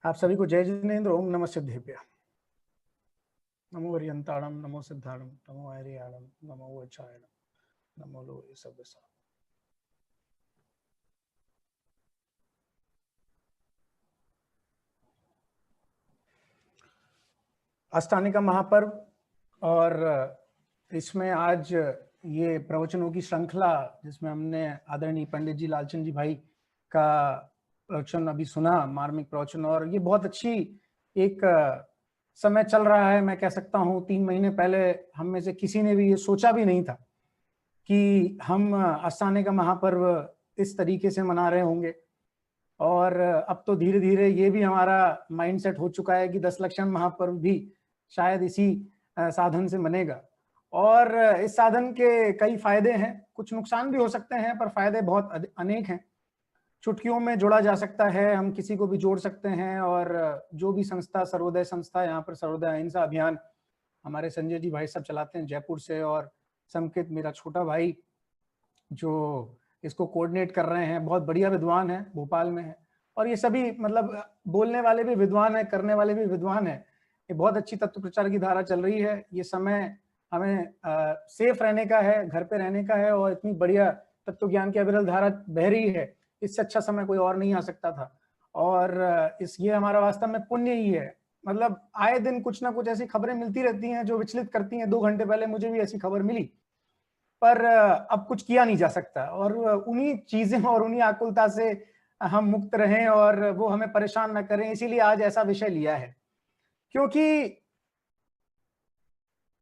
आप सभी को जय जिनेन्द्र। ओम नमः सिद्धेभ्यः। नमो हरियंताणम, नमो सिद्धाणम, नमो हरियाणम, नमो वचायणम, नमो लोहे सव्यसा। अष्टानी का महापर्व, और इसमें आज ये प्रवचनों की श्रृंखला जिसमें हमने आदरणीय पंडित जी लालचंद जी भाई का प्रवचन अभी सुना, मार्मिक प्रवचन, और ये बहुत अच्छी एक समय चल रहा है। मैं कह सकता हूँ 3 महीने पहले हम में से किसी ने भी ये सोचा भी नहीं था कि हम अष्टानी का महापर्व इस तरीके से मना रहे होंगे। और अब तो धीरे धीरे ये भी हमारा माइंडसेट हो चुका है कि 10 लक्षण महापर्व भी शायद इसी साधन से बनेगा। और इस साधन के कई फायदे हैं, कुछ नुकसान भी हो सकते हैं, पर फायदे बहुत अनेक हैं। चुटकियों में जोड़ा जा सकता है, हम किसी को भी जोड़ सकते हैं। और जो भी संस्था, सर्वोदय संस्था, यहाँ पर सर्वोदय अहिंसा अभियान हमारे संजय जी भाई सब चलाते हैं जयपुर से, और संकेत मेरा छोटा भाई जो इसको कोऑर्डिनेट कर रहे हैं, बहुत बढ़िया विद्वान है, भोपाल में है। और ये सभी मतलब बोलने वाले भी विद्वान है, करने वाले भी विद्वान है। ये बहुत अच्छी तत्व प्रचार की धारा चल रही है। ये समय हमें सेफ रहने का है, घर पे रहने का है, और इतनी बढ़िया तत्व ज्ञान की अविरल धारा बह रही है, इससे अच्छा समय कोई और नहीं आ सकता था। और ये हमारा वास्तव में पुण्य ही है। मतलब आए दिन कुछ ना कुछ ऐसी खबरें मिलती रहती हैं जो विचलित करती हैं। 2 घंटे पहले मुझे भी ऐसी खबर मिली, पर अब कुछ किया नहीं जा सकता। और उन्हीं चीजें और उन्हीं आकुलता से हम मुक्त रहें और वो हमें परेशान न करें, इसीलिए आज ऐसा विषय लिया है। क्योंकि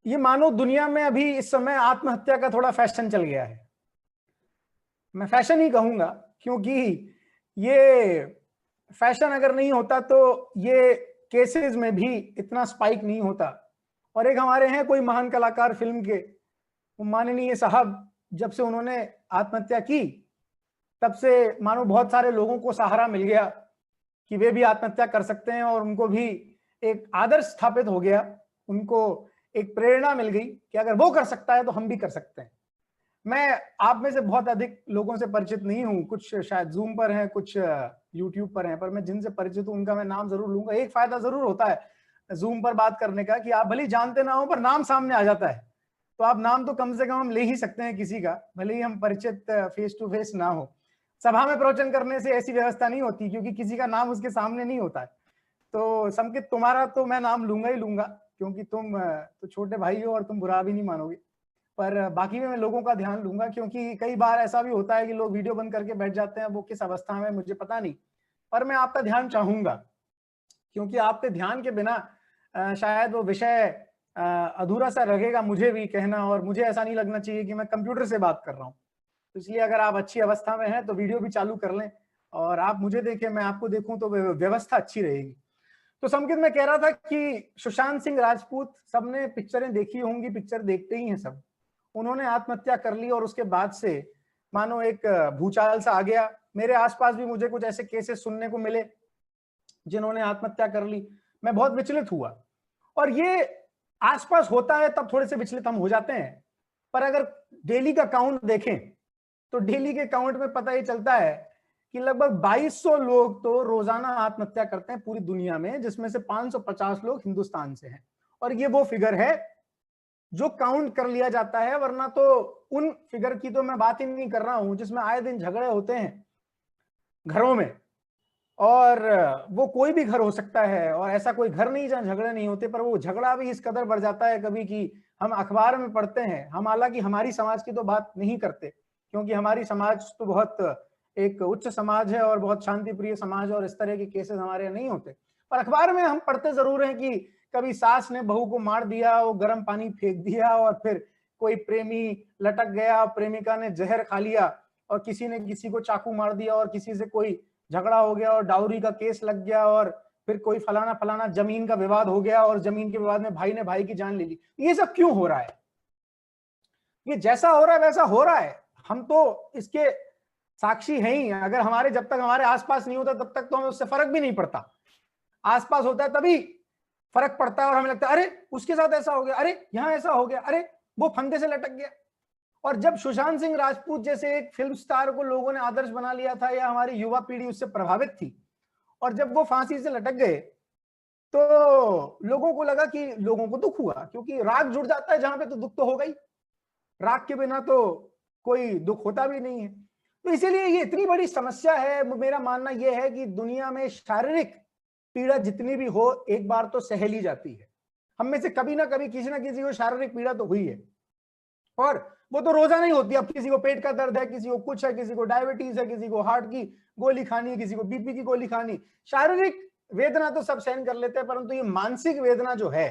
ये मानव दुनिया में अभी इस समय आत्महत्या का थोड़ा फैशन चल गया है। मैं फैशन ही कहूंगा, क्योंकि ये फैशन अगर नहीं होता तो ये केसेस में भी इतना स्पाइक नहीं होता। और एक हमारे हैं कोई महान कलाकार फिल्म के, माननीय साहब, जब से उन्होंने आत्महत्या की तब से मानो बहुत सारे लोगों को सहारा मिल गया कि वे भी आत्महत्या कर सकते हैं, और उनको भी एक आदर्श स्थापित हो गया, उनको एक प्रेरणा मिल गई कि अगर वो कर सकता है तो हम भी कर सकते हैं। मैं आप में से बहुत अधिक लोगों से परिचित नहीं हूं, कुछ शायद जूम पर हैं, कुछ यूट्यूब पर हैं, पर मैं जिनसे परिचित हूं उनका मैं नाम जरूर लूंगा। एक फायदा जरूर होता है जूम पर बात करने का कि आप भले ही जानते ना हो पर नाम सामने आ जाता है, तो आप नाम तो कम से कम हम ले ही सकते हैं किसी का, भले ही हम परिचित फेस टू फेस ना हो। सभा में प्रवचन करने से ऐसी व्यवस्था नहीं होती, क्योंकि किसी का नाम उसके सामने नहीं होता है। तो संकेत, तुम्हारा तो मैं नाम लूंगा ही लूंगा, क्योंकि तुम तो छोटे भाई हो और तुम बुरा भी नहीं मानोगे। पर बाकी में मैं लोगों का ध्यान लूंगा, क्योंकि कई बार ऐसा भी होता है कि लोग वीडियो बंद करके बैठ जाते हैं, वो किस अवस्था में मुझे पता नहीं, पर मैं आपका ध्यान चाहूंगा, क्योंकि आपके ध्यान के बिना शायद वो विषय अधूरा सा लगेगा मुझे भी कहना, और मुझे ऐसा नहीं लगना चाहिए कि मैं कंप्यूटर से बात कर रहा हूँ। तो इसलिए अगर आप अच्छी अवस्था में हैं तो वीडियो भी चालू कर लें, और आप मुझे देखें, मैं आपको देखूं, तो व्यवस्था अच्छी रहेगी। तो संकेत मैं कह रहा था कि सुशांत सिंह राजपूत, सबने पिक्चरें देखी होंगी, पिक्चर देखते ही हैं सब। उन्होंने आत्महत्या कर ली और उसके बाद से मानो एक भूचाल सा आ गया। मेरे आसपास भी मुझे कुछ ऐसे केसेस सुनने को मिले जिन्होंने आत्महत्या कर ली। मैं बहुत विचलित हुआ, और ये आसपास होता है तब थोड़े से विचलित हम हो जाते हैं। पर अगर डेली का काउंट देखें तो डेली के काउंट में पता ही चलता है कि लगभग 2200 लोग तो रोजाना आत्महत्या करते हैं पूरी दुनिया में, जिसमें से 550 लोग हिंदुस्तान से हैं। और ये वो फिगर है जो काउंट कर लिया जाता है, वरना तो उन फिगर की तो मैं बात ही नहीं कर रहा हूं जिसमें आए दिन झगड़े होते हैं घरों में। और वो कोई भी घर हो सकता है, और ऐसा कोई घर नहीं जहां झगड़े नहीं होते, पर वो झगड़ा भी इस कदर बढ़ जाता है कभी कि हम अखबार में पढ़ते हैं। हम हालांकि हमारी समाज की तो बात नहीं करते, क्योंकि हमारी समाज तो बहुत एक उच्च समाज है और बहुत शांति प्रिय समाज, और इस तरह के केसेस हमारे यहाँ नहीं होते। पर अखबार में हम पढ़ते जरूर हैं कि कभी सास ने बहू को मार दिया, वो गर्म पानी फेंक दिया, और फिर कोई प्रेमी लटक गया, प्रेमिका ने जहर खा लिया, और किसी ने किसी को चाकू मार दिया, और किसी से कोई झगड़ा हो गया और डाउरी का केस लग गया, और फिर कोई फलाना फलाना जमीन का विवाद हो गया, और जमीन के विवाद में भाई ने भाई की जान ले ली। ये सब क्यों हो रहा है? ये जैसा हो रहा है वैसा हो रहा है, हम तो इसके साक्षी हैं ही। अगर हमारे जब तक हमारे आसपास नहीं होता तब तक तो हमें उससे फर्क भी नहीं पड़ता। आसपास होता है तभी फर्क पड़ता है, और हमें लगता है अरे उसके साथ ऐसा हो गया, अरे यहां ऐसा हो गया, अरे वो फंदे से लटक गया। और जब सुशांत सिंह राजपूत जैसे एक फिल्म स्टार को लोगों ने आदर्श बना लिया था, या हमारी युवा पीढ़ी उससे प्रभावित थी, और जब वो फांसी से लटक गए तो लोगों को लगा कि लोगों को दुख हुआ, क्योंकि राग जुड़ जाता है जहां पे तो दुख तो होगा ही, राग के बिना तो कोई दुख होता भी नहीं है। तो इसीलिए ये इतनी बड़ी समस्या है। मेरा मानना यह है कि दुनिया में शारीरिक पीड़ा जितनी भी हो एक बार तो सह ली जाती है। हम में से कभी ना कभी किसी ना किसी को शारीरिक पीड़ा तो हुई है, और वो तो रोजाना ही होती है। अब किसी को पेट का दर्द है, किसी को कुछ है, किसी को डायबिटीज है, किसी को हार्ट की गोली खानी है, किसी को बीपी की गोली खानी। शारीरिक वेदना तो सब सहन कर लेते हैं, परंतु ये मानसिक वेदना जो है,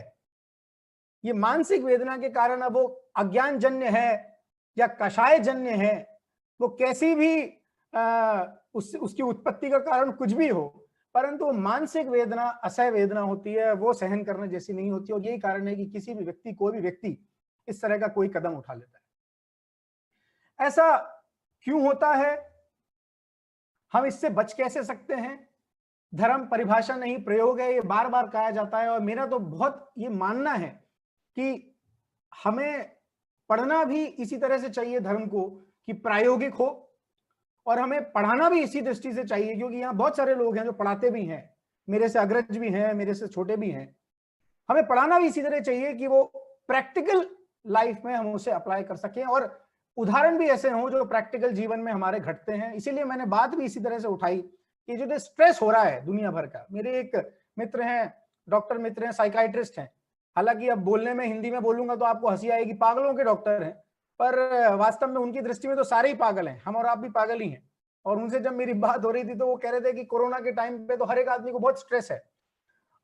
ये मानसिक वेदना के कारण अब वो अज्ञान जन्य है या कषाय जन्य है, वो कैसी भी उसकी उत्पत्ति का कारण कुछ भी हो, परंतु मानसिक वेदना असह्य वेदना होती है, वो सहन करने जैसी नहीं होती। और यही कारण है कि किसी भी व्यक्ति, कोई भी व्यक्ति इस तरह का कोई कदम उठा लेता है। ऐसा क्यों होता है? हम इससे बच कैसे सकते हैं? धर्म परिभाषा नहीं, प्रयोग है, ये बार बार कहा जाता है। और मेरा तो बहुत ये मानना है कि हमें पढ़ना भी इसी तरह से चाहिए धर्म को कि प्रायोगिक हो, और हमें पढ़ाना भी इसी दृष्टि से चाहिए, क्योंकि यहाँ बहुत सारे लोग हैं जो पढ़ाते भी हैं, मेरे से अग्रज भी हैं, मेरे से छोटे भी हैं। हमें पढ़ाना भी इसी तरह चाहिए कि वो प्रैक्टिकल लाइफ में हम उसे अप्लाई कर सकें, और उदाहरण भी ऐसे हों जो प्रैक्टिकल जीवन में हमारे घटते हैं। इसीलिए मैंने बात भी इसी तरह से उठाई कि जो स्ट्रेस हो रहा है दुनिया भर का। मेरे एक मित्र हैं, डॉक्टर मित्र हैं, साइकाइट्रिस्ट हैं। हालांकि अब बोलने में हिंदी में बोलूंगा तो आपको हंसी आएगी, पागलों के डॉक्टर हैं, पर वास्तव में उनकी दृष्टि में तो सारे ही पागल हैं, हम और आप भी पागल ही हैं। और उनसे जब मेरी बात हो रही थी तो वो कह रहे थे कि कोरोना के टाइम पे तो हर एक आदमी को बहुत स्ट्रेस है।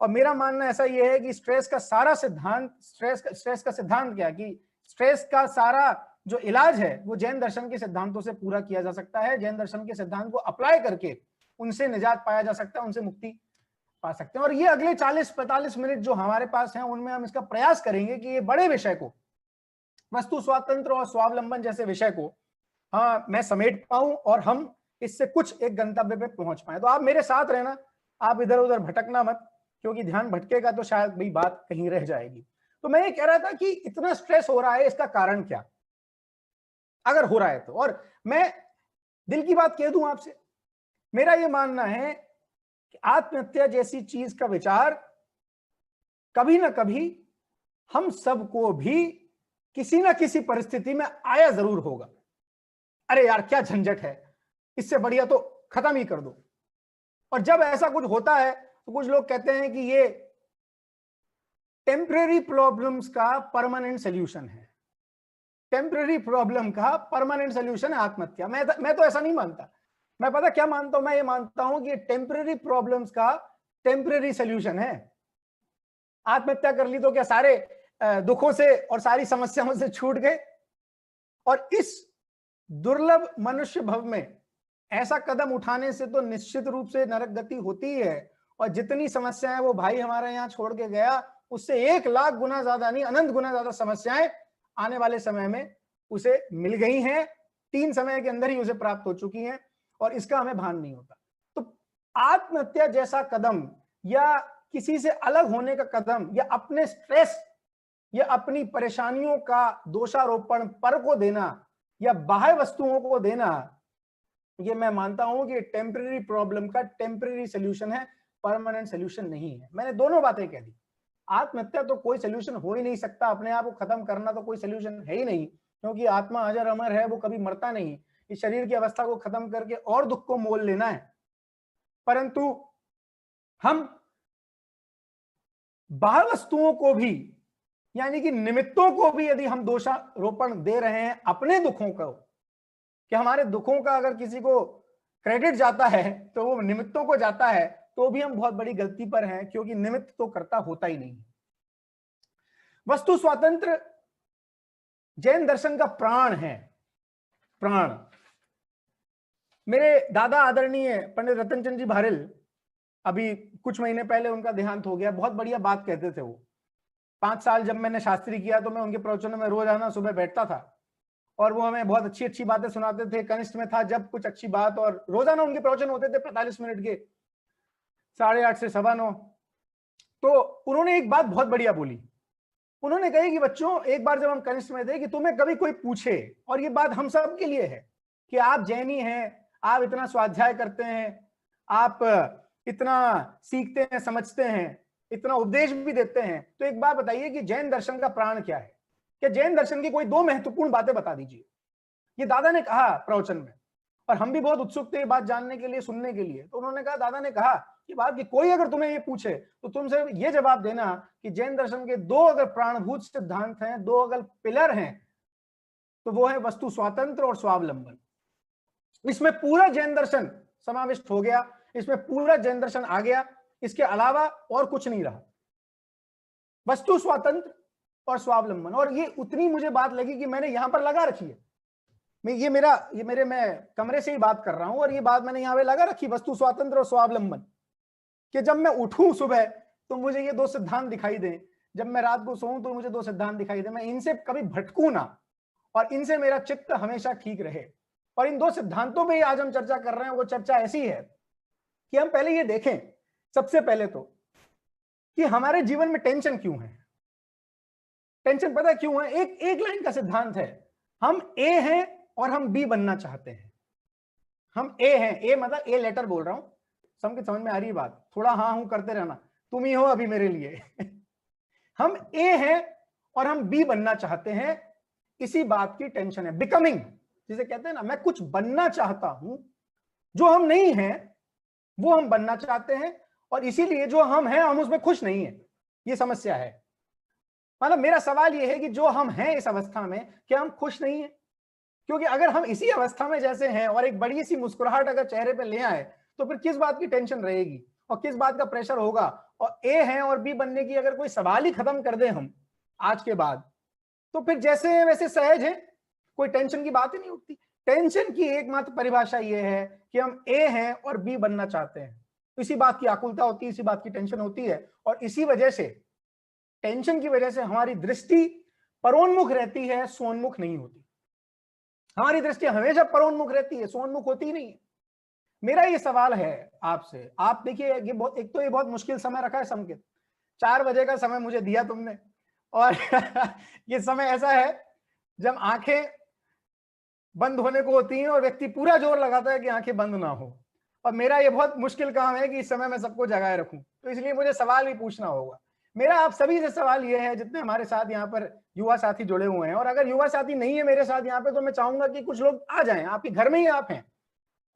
और मेरा मानना ऐसा ये है कि स्ट्रेस का सारा सिद्धांत, स्ट्रेस का सिद्धांत क्या, कि स्ट्रेस का सारा जो इलाज है वो जैन दर्शन के सिद्धांतों से पूरा किया जा सकता है। जैन दर्शन के सिद्धांत को अप्लाई करके उनसे निजात पाया जा सकता है, उनसे मुक्ति पा सकते हैं। और ये अगले 40-45 मिनट जो हमारे पास हैं उनमें हम इसका प्रयास करेंगे कि ये बड़े विषय को, वस्तु स्वातंत्र और स्वावलंबन जैसे विषय को मैं समेट पाऊं और हम इससे कुछ एक गंतव्य पे पहुंच पाए। तो आप मेरे साथ रहना, आप इधर उधर भटकना मत, क्योंकि ध्यान भटकेगा तो शायद भाई बात कहीं रह जाएगी। तो मैं ये कह रहा था कि इतना स्ट्रेस हो रहा है, इसका कारण क्या, अगर हो रहा है तो। और मैं दिल की बात कह दूं आपसे, मेरा ये मानना है कि आत्महत्या जैसी चीज का विचार कभी ना कभी हम सबको भी किसी ना किसी परिस्थिति में आया जरूर होगा। अरे यार क्या झंझट है, इससे बढ़िया तो खत्म ही कर दो। और जब ऐसा कुछ होता है तो कुछ लोग कहते हैं कि ये टेम्परेरी प्रॉब्लम्स का परमानेंट सॉल्यूशन है। टेम्परेरी प्रॉब्लम का परमानेंट सॉल्यूशन है आत्महत्या। मैं तो ऐसा नहीं मानता। मैं पता क्या मानता हूं? मैं ये मानता हूं कि टेम्परेरी प्रॉब्लम्स का टेम्परेरी सॉल्यूशन है। आत्महत्या कर ली तो क्या सारे दुखों से और सारी समस्याओं से छूट गए? और इस दुर्लभ मनुष्य भव में ऐसा कदम उठाने से तो निश्चित रूप से नरक गति होती है। और जितनी समस्याएं वो भाई हमारे यहाँ छोड़ के गया, उससे 1 लाख गुना ज्यादा नहीं, अनंत गुना ज्यादा समस्याएं आने वाले समय में उसे मिल गई हैं। 3 समय के अंदर ही उसे प्राप्त हो चुकी हैं, और इसका हमें भान नहीं होता। तो आत्महत्या जैसा कदम, या किसी से अलग होने का कदम, या अपने स्ट्रेस या अपनी परेशानियों का दोषारोपण पर को देना या बाह्य वस्तुओं को देना, ये मैं मानता हूं कि टेम्परेरी प्रॉब्लम का टेम्परेरी सॉल्यूशन है, परमानेंट सॉल्यूशन नहीं है। मैंने दोनों बातें कह दी। आत्महत्या तो कोई सॉल्यूशन हो ही नहीं सकता, अपने आप को खत्म करना तो कोई सॉल्यूशन है ही नहीं, क्योंकि आत्मा अजर अमर है, वो कभी मरता नहीं। इस शरीर की अवस्था को खत्म करके और दुख को मोल लेना है। परंतु हम बाह्य वस्तुओं को भी, यानी कि निमित्तों को भी यदि हम दोषारोपण दे रहे हैं अपने दुखों को, कि हमारे दुखों का अगर किसी को क्रेडिट जाता है तो वो निमित्तों को जाता है, तो भी हम बहुत बड़ी गलती पर हैं, क्योंकि निमित्त तो करता होता ही नहीं। वस्तु स्वातंत्र जैन दर्शन का प्राण है, प्राण। मेरे दादा आदरणीय पंडित रतनचंद जी भारिल, अभी कुछ महीने पहले उनका देहांत हो गया। बहुत बढ़िया बात कहते थे वो। 5 साल जब मैंने शास्त्री किया तो मैं उनके प्रवचनों में रोजाना सुबह बैठता था, और वो हमें बहुत अच्छी अच्छी बातें सुनाते थे। कनिष्ठ में था जब कुछ अच्छी बात, और रोजाना उनके प्रवचन होते थे 45 मिनट के, 8:30 से 9:15। तो उन्होंने एक बात बहुत बढ़िया बोली। उन्होंने कही कि बच्चों, एक बार जब हम कनिष्ठ में थे, कि तुम्हें कभी कोई पूछे, और ये बात हम सब के लिए है, कि आप जैनी हैं, आप इतना स्वाध्याय करते हैं, आप इतना सीखते हैं, समझते हैं, इतना उपदेश भी देते हैं, तो एक बात बताइए कि जैन दर्शन का प्राण क्या है? क्या जैन दर्शन की कोई दो महत्वपूर्ण बातें बता दीजिए। ये दादा ने कहा प्रवचन में, और हम भी बहुत उत्सुक थे ये बात जानने के लिए, सुनने के लिए। तो उन्होंने कहा, दादा ने कहा कि बात कि कोई अगर तुम्हें ये पूछे तो तुमसे ये जवाब देना कि जैन दर्शन के दो अगर प्राणभूत सिद्धांत हैं, दो अगर पिलर हैं, तो वो है वस्तु स्वातंत्र और स्वावलंबन। इसमें पूरा जैन दर्शन समाविष्ट हो गया, इसमें पूरा जैन दर्शन आ गया, इसके अलावा और कुछ नहीं रहा। वस्तु स्वातंत्र और स्वावलंबन। और ये उतनी मुझे बात लगी कि मैंने यहां पर लगा रखी है। मैं कमरे से ही बात कर रहा हूं, और ये बात मैंने यहां पे लगा रखी, वस्तु स्वातंत्र और स्वावलंबन, कि जब मैं उठूं सुबह तो मुझे ये दो सिद्धांत दिखाई दें, जब मैं रात को सोऊं तो मुझे दो सिद्धांत दिखाई दें, मैं इनसे कभी भटकूं ना, और इनसे मेरा चित्त हमेशा ठीक रहे। और इन दो सिद्धांतों पे ही आज हम चर्चा कर रहे हैं। वो चर्चा ऐसी है कि हम पहले ये देखें, सबसे पहले तो, कि हमारे जीवन में टेंशन क्यों है। टेंशन पता क्यों है? एक लाइन का सिद्धांत है, हम ए हैं और हम बी बनना चाहते हैं। हम ए हैं, ए मतलब ए लेटर बोल रहा हूं, समझ में आ रही है बात? थोड़ा हाँ हूं करते रहना, तुम ही हो अभी मेरे लिए। हम ए हैं और हम बी बनना चाहते हैं, इसी बात की टेंशन है। बिकमिंग जिसे कहते हैं ना, मैं कुछ बनना चाहता हूं, जो हम नहीं हैं वो हम बनना चाहते हैं, और इसीलिए जो हम हैं हम उसमें खुश नहीं है। ये समस्या है। मतलब मेरा सवाल ये है कि जो हम हैं इस अवस्था में, क्या हम खुश नहीं है? क्योंकि अगर हम इसी अवस्था में जैसे हैं और एक बड़ी सी मुस्कुराहट अगर चेहरे पे ले आए, तो फिर किस बात की टेंशन रहेगी और किस बात का प्रेशर होगा? और ए है और बी बनने की अगर कोई सवाल ही खत्म कर दे हम आज के बाद, तो फिर जैसे हैं वैसे सहज हैं, कोई टेंशन की बात ही नहीं उठती। टेंशन की एकमात्र परिभाषा यह है कि हम ए हैं और बी बनना चाहते हैं। इसी बात की आकुलता होती है, इसी बात की टेंशन होती है, और इसी वजह से, टेंशन की वजह से हमारी दृष्टि परोन्मुख रहती है, सोन्मुख नहीं होती। हमारी दृष्टि हमेशा परोन्मुख रहती है, सोन्मुख होती ही नहीं है। मेरा ये सवाल है आपसे, आप देखिए, ये बहुत, एक तो ये बहुत मुश्किल समय रखा है संकेत, 4 बजे का समय मुझे दिया तुमने, और ये समय ऐसा है जब आंखें बंद होने को होती हैं और व्यक्ति पूरा जोर लगाता है कि आंखें बंद ना हो, और मेरा ये बहुत मुश्किल काम है कि इस समय मैं सबको जगाए रखूं, तो इसलिए मुझे सवाल भी पूछना होगा। मेरा आप सभी से सवाल ये है, जितने हमारे साथ यहाँ पर युवा साथी जुड़े हुए हैं, और अगर युवा साथी नहीं है मेरे साथ यहाँ पे, तो मैं चाहूंगा कि कुछ लोग आ जाएं, आपके घर में ही आप हैं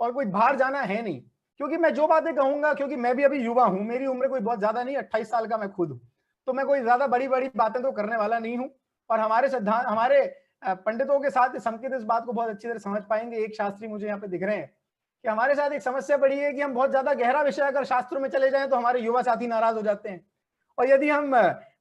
और कोई बाहर जाना है नहीं, क्योंकि मैं जो बातें कहूंगा, क्योंकि मैं भी अभी युवा हूं, मेरी उम्र कोई बहुत ज्यादा नहीं, 28 साल का मैं खुद हूं, तो मैं कोई ज्यादा बड़ी बड़ी बातें तो करने वाला नहीं हूं। और हमारे सिद्धांत, हमारे पंडितों के साथ संकेत इस बात को बहुत अच्छी तरह समझ पाएंगे। एक शास्त्री मुझे यहाँ पे दिख रहे हैं कि हमारे साथ एक समस्या बड़ी है कि हम बहुत ज्यादा गहरा विषय अगर शास्त्रों में चले जाएं तो हमारे युवा साथी नाराज हो जाते हैं, और यदि हम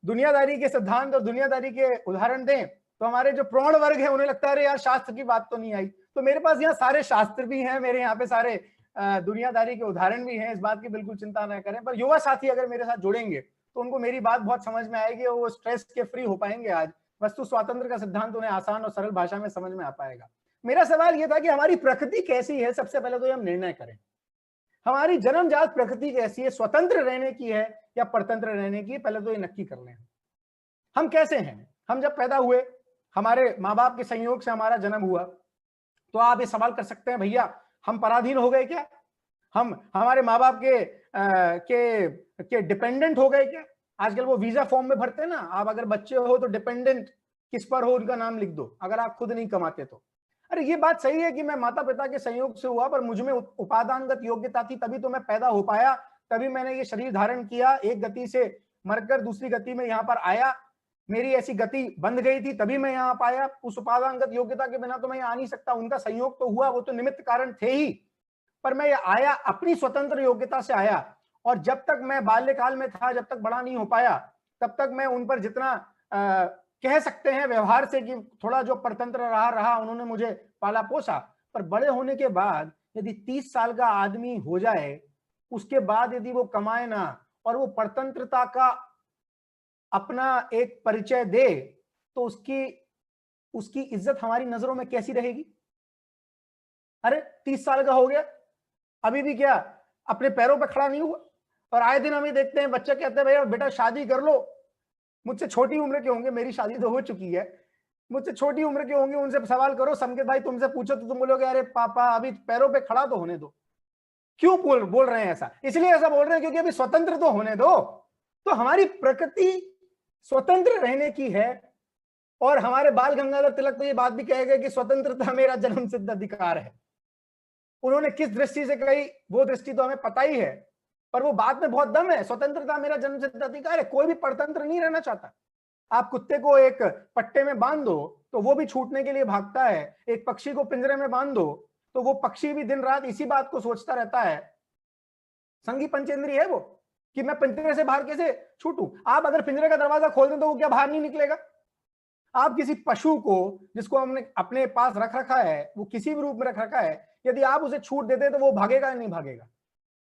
दुनियादारी के सिद्धांत और दुनियादारी के उदाहरण दें तो हमारे जो प्रौढ़ वर्ग है उन्हें लगता है अरे यार शास्त्र की बात तो नहीं आई। तो मेरे पास यहाँ सारे शास्त्र भी हैं, मेरे यहाँ पे सारे दुनियादारी के उदाहरण भी हैं, इस बात की बिल्कुल चिंता न करें। पर युवा साथी अगर मेरे साथ जुड़ेंगे तो उनको मेरी बात बहुत समझ में आएगी और वो स्ट्रेस के फ्री हो पाएंगे। आज वस्तु स्वातंत्र का सिद्धांत उन्हें आसान और सरल भाषा में समझ में आ पाएगा। मेरा सवाल यह था कि हमारी प्रकृति कैसी है, सबसे पहले तो हम निर्णय करें। हमारी जन्मजात प्रकृति कैसी है, स्वतंत्र रहने की है या परतंत्र रहने की, पहले तो ये नक्की कर लें। हम कैसे हैं? हम जब पैदा हुए, हमारे माँ बाप के संयोग से हमारा जन्म हुआ, तो आप ये सवाल कर सकते हैं, भैया हम पराधीन हो गए क्या? हम हमारे माँ बाप के डिपेंडेंट हो गए क्या? आजकल वो वीजा फॉर्म में भरते हैं ना, आप अगर बच्चे हो तो डिपेंडेंट किस पर हो उनका नाम लिख दो, अगर आप खुद नहीं कमाते तो। अरे ये बात सही है कि मैं माता पिता के संयोग से हुआ, पर मुझ में उपादानगत योग्यता थी, तभी तो मैं पैदा हो पाया, तभी मैंने ये शरीर धारण किया, एक गति से मरकर दूसरी गति में यहाँ पर आया, मेरी ऐसी गति बंध गई थी तभी मैं यहाँ पाया। उस उपादानगत योग्यता के बिना तो मैं यहाँ आ नहीं सकता, उनका संयोग तो हुआ, वो तो निमित्त कारण थे ही, पर मैं आया अपनी स्वतंत्र योग्यता से आया। और जब तक मैं बाल्यकाल में था, जब तक बड़ा नहीं हो पाया, तब तक मैं उन पर जितना कह सकते हैं व्यवहार से कि थोड़ा जो परतंत्र रहा उन्होंने मुझे पाला पोसा। पर बड़े होने के बाद यदि 30 साल का आदमी हो जाए, उसके बाद यदि वो कमाए ना और वो परतंत्रता का अपना एक परिचय दे, तो उसकी इज्जत हमारी नजरों में कैसी रहेगी? अरे 30 साल का हो गया, अभी भी क्या अपने पैरों पर खड़ा नहीं हुआ? और आए दिन हम ये देखते हैं, बच्चे कहते हैं भैया बेटा शादी कर लो, मुझसे छोटी उम्र के होंगे, मेरी शादी तो हो चुकी है, मुझसे छोटी उम्र के होंगे, उनसे सवाल करो, संकेत भाई तुमसे पूछो तो तुम बोलोगे अरे पापा अभी पैरों पे खड़ा तो होने दो। क्यों बोल रहे हैं ऐसा? इसलिए ऐसा बोल रहे हैं क्योंकि अभी स्वतंत्र तो होने दो। तो हमारी प्रकृति स्वतंत्र रहने की है, और हमारे बाल गंगाधर तिलक तो ये बात भी कहे गए कि स्वतंत्रता मेरा जन्म सिद्ध अधिकार है। उन्होंने किस दृष्टि से कही वो दृष्टि तो हमें पता ही है, पर वो बात में बहुत दम है। स्वतंत्रता मेरा जन्म सिद्ध अधिकार है, कोई भी परतंत्र नहीं रहना चाहता। आप कुत्ते को एक पट्टे में बांध दो तो वो भी छूटने के लिए भागता है, एक पक्षी को पिंजरे में बांध दो तो वो पक्षी भी दिन रात इसी बात को सोचता रहता है। संगी पंचेंद्रिय है वो, कि मैं पिंजरे से बाहर कैसे छूटूं। आप अगर पिंजरे का दरवाजा खोल दें तो वो क्या बाहर नहीं निकलेगा? आप किसी पशु को जिसको हमने अपने पास रख रखा है, वो किसी भी रूप में रख रखा है, यदि आप उसे छूट देते तो वो भागेगा या नहीं भागेगा?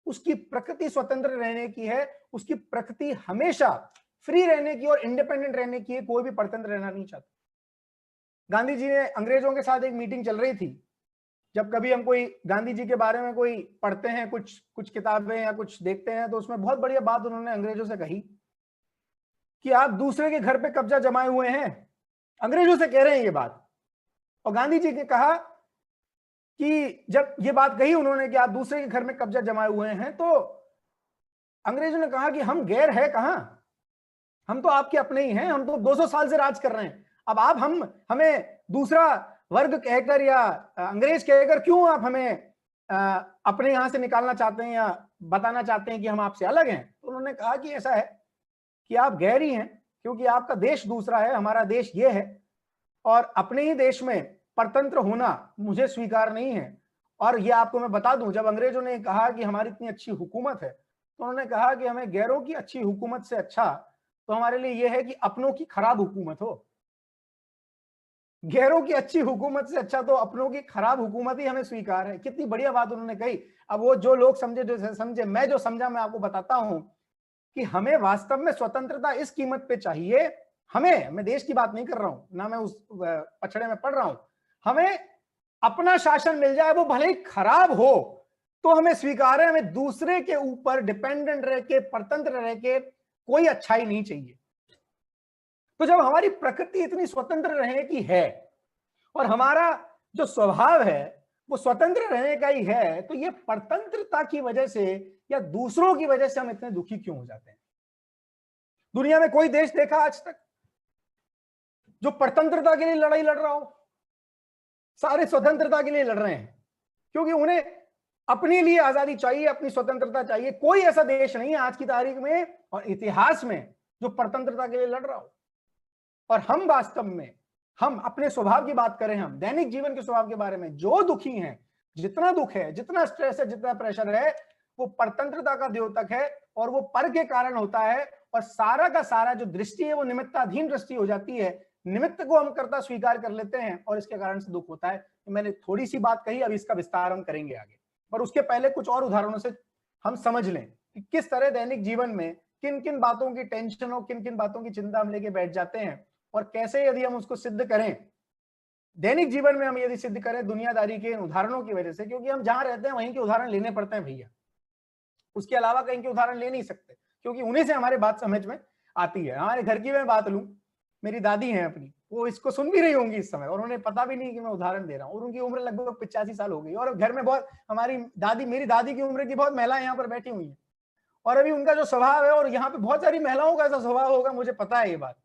उसकी प्रकृति स्वतंत्र रहने की है, उसकी प्रकृति हमेशा फ्री रहने की और इंडिपेंडेंट रहने की है, कोई भी परतंत्र रहना नहीं चाहता। गांधी जी ने अंग्रेजों के साथ एक मीटिंग चल रही थी। जब कभी हम कोई गांधी जी के बारे में कोई पढ़ते हैं, कुछ किताबें या कुछ देखते हैं, तो उसमें बहुत बढ़िया बात उन्होंने अंग्रेजों से कही कि आप दूसरे के घर पे कब्जा जमाए हुए हैं। अंग्रेजों से कह रहे हैं ये बात। और गांधी जी ने कहा कि जब ये बात कही उन्होंने कि आप दूसरे के घर में कब्जा जमाए हुए हैं, तो अंग्रेजों ने कहा कि हम गैर है कहां, हम तो आपके अपने ही हैं, हम तो 200 साल से राज कर रहे हैं। अब आप हमें दूसरा वर्ग कहकर या अंग्रेज कहकर क्यों आप हमें अपने यहां से निकालना चाहते हैं या बताना चाहते हैं कि हम आपसे अलग हैं? तो उन्होंने कहा कि ऐसा है कि आप गैर ही हैं, क्योंकि आपका देश दूसरा है, हमारा देश ये है, और अपने ही देश में परतंत्र होना मुझे स्वीकार नहीं है। और ये आपको मैं बता दूं, जब अंग्रेजों ने कहा कि हमारी इतनी अच्छी हुकूमत है, तो उन्होंने कहा कि हमें गैरों की अच्छी हुकूमत से अच्छा तो हमारे लिए यह है कि अपनों की खराब हुकूमत हो। गैरों की अच्छी हुकूमत से अच्छा तो अपनों की खराब हुकूमत ही हमें स्वीकार है। कितनी बढ़िया बात उन्होंने कही। अब वो जो लोग समझे जो समझे, मैं जो समझा मैं आपको बताता हूं कि हमें वास्तव में स्वतंत्रता इस कीमत पे चाहिए। मैं देश की बात नहीं कर रहा हूं, ना मैं उस पछड़े में पढ़ रहा हूं। हमें अपना शासन मिल जाए, वो भले ही खराब हो तो हमें स्वीकार है। हमें दूसरे के ऊपर डिपेंडेंट रह के, परतंत्र रह के कोई अच्छाई नहीं चाहिए। तो जब हमारी प्रकृति इतनी स्वतंत्र रहने की है और हमारा जो स्वभाव है वो स्वतंत्र रहने का ही है, तो ये परतंत्रता की वजह से या दूसरों की वजह से हम इतने दुखी क्यों हो जाते हैं? दुनिया में कोई देश देखा आज तक जो परतंत्रता के लिए लड़ाई लड़ रहा हो? सारे स्वतंत्रता के लिए लड़ रहे हैं, क्योंकि उन्हें अपने लिए आजादी चाहिए, अपनी स्वतंत्रता चाहिए। कोई ऐसा देश नहीं है आज की तारीख में और इतिहास में जो परतंत्रता के लिए लड़ रहा हो। और हम वास्तव में, हम अपने स्वभाव की बात करें, हम दैनिक जीवन के स्वभाव के बारे में जो दुखी हैं, जितना दुख है, जितना स्ट्रेस है, जितना प्रेशर है, वो परतंत्रता का द्योतक है और वो पर के कारण होता है। और सारा का सारा जो दृष्टि है वो निमित्ताधीन दृष्टि हो जाती है। निमित्त को हम कर्ता स्वीकार कर लेते हैं और इसके कारण से दुख होता है। मैंने थोड़ी सी बात कही, अब इसका विस्तार हम करेंगे आगे, पर उसके पहले कुछ और उदाहरणों से हम समझ लें कि किस तरह दैनिक जीवन में किन किन बातों की टेंशन हो, किन किन बातों की चिंता हम लेके बैठ जाते हैं, और कैसे यदि हम उसको सिद्ध करें दैनिक जीवन में, हम यदि सिद्ध करें दुनियादारी के उदाहरणों की वजह से, क्योंकि हम जहां रहते हैं वहीं के उदाहरण लेने पड़ते हैं भैया, उसके अलावा कहीं के उदाहरण ले नहीं सकते, क्योंकि उन्हीं से हमारी बात समझ में आती है। हमारे घर की मैं बात लूं, मेरी दादी हैं अपनी, वो इसको सुन भी रही होंगी इस समय और उन्हें पता भी नहीं कि मैं उदाहरण दे रहा हूँ, और उनकी उम्र लगभग 85 साल हो गई, और घर में बहुत हमारी दादी, मेरी दादी की उम्र की बहुत महिलाएं यहाँ पर बैठी हुई हैं, और अभी उनका जो स्वभाव है, और यहाँ पे बहुत सारी महिलाओं का ऐसा स्वभाव होगा, मुझे पता है ये बात।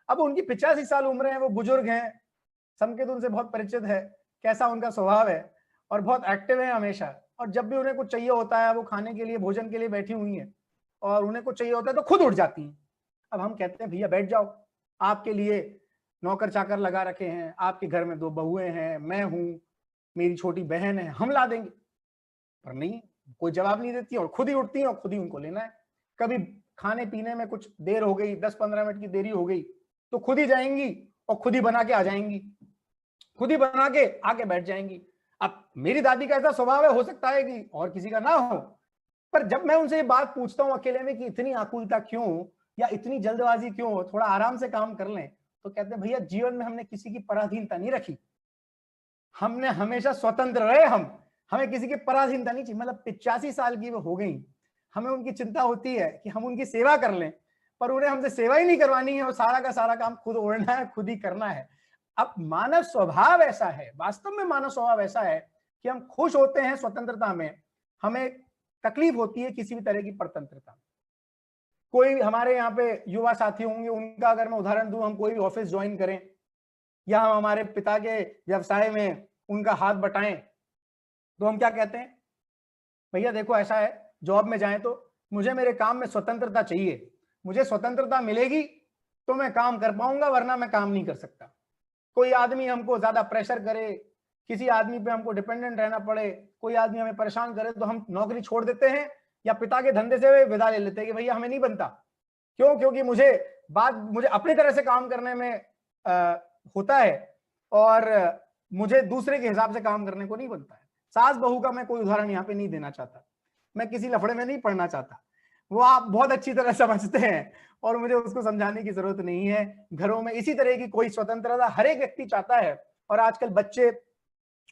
अब उनकी 85 साल उम्र है, वो बुजुर्ग हैं, समकेत उनसे बहुत परिचित है कैसा उनका स्वभाव है, और बहुत एक्टिव है हमेशा। और जब भी उन्हें कुछ चाहिए होता है, वो खाने के लिए, भोजन के लिए बैठी हुई हैं, और उन्हें कुछ चाहिए होता है तो खुद उठ जाती हैं। अब हम कहते हैं भैया बैठ जाओ, आपके लिए नौकर चाकर लगा रखे हैं, आपके घर में 2 बहुएं हैं, मैं हूं, मेरी छोटी बहन है, हम ला देंगे। पर नहीं, कोई जवाब नहीं देती और खुद ही उठती है और खुद ही उनको लेना है। कभी खाने पीने में कुछ देर हो गई, 10-15 मिनट की देरी हो गई, तो खुद ही जाएंगी और खुद ही बना के आ जाएंगी, खुद ही बना के आके बैठ जाएंगी। अब मेरी दादी का ऐसा स्वभाव है, हो सकता है कि और किसी का ना हो, पर जब मैं उनसे ये बात पूछता हूँ अकेले में कि इतनी आकुलता क्यों या इतनी जल्दबाजी क्यों, थोड़ा आराम से काम कर लें, तो कहते हैं भैया जीवन में हमने किसी की पराधीनता नहीं रखी, हमने हमेशा स्वतंत्र रहे, हमें किसी की पराधीनता नहीं चाहिए। मतलब 85 साल की वो हो गई, हमें उनकी चिंता होती है कि हम उनकी सेवा कर लें, पर उन्हें हमसे सेवा ही नहीं करवानी है और सारा का सारा काम खुद ओढ़ना है, खुद ही करना है। अब मानव स्वभाव ऐसा है, वास्तव में मानव स्वभाव ऐसा है कि हम खुश होते हैं स्वतंत्रता में, हमें तकलीफ होती है किसी भी तरह की परतंत्रता। कोई हमारे यहाँ पे युवा साथी होंगे, उनका अगर मैं उदाहरण दूं, हम कोई भी ऑफिस ज्वाइन करें या हम हमारे पिता के व्यवसाय में उनका हाथ बटाएं, तो हम क्या कहते हैं, भैया देखो ऐसा है, जॉब में जाएं तो मुझे मेरे काम में स्वतंत्रता चाहिए, मुझे स्वतंत्रता मिलेगी तो मैं काम कर पाऊंगा, वरना मैं काम नहीं कर सकता। कोई आदमी हमको ज्यादा प्रेशर करे, किसी आदमी पे हमको डिपेंडेंट रहना पड़े, कोई आदमी हमें परेशान करे, तो हम नौकरी छोड़ देते हैं या पिता के धंधे से विदा ले लेते हैं कि भैया हमें नहीं बनता। क्यों? क्योंकि मुझे अपनी तरह से काम करने में होता है और मुझे दूसरे के हिसाब से काम करने को नहीं बनता है। सास बहू का मैं कोई उदाहरण यहाँ पे नहीं देना चाहता, मैं किसी लफड़े में नहीं पढ़ना चाहता, वो आप बहुत अच्छी तरह समझते हैं और मुझे उसको समझाने की जरूरत नहीं है। घरों में इसी तरह की कोई स्वतंत्रता हर एक व्यक्ति चाहता है, और आजकल बच्चे,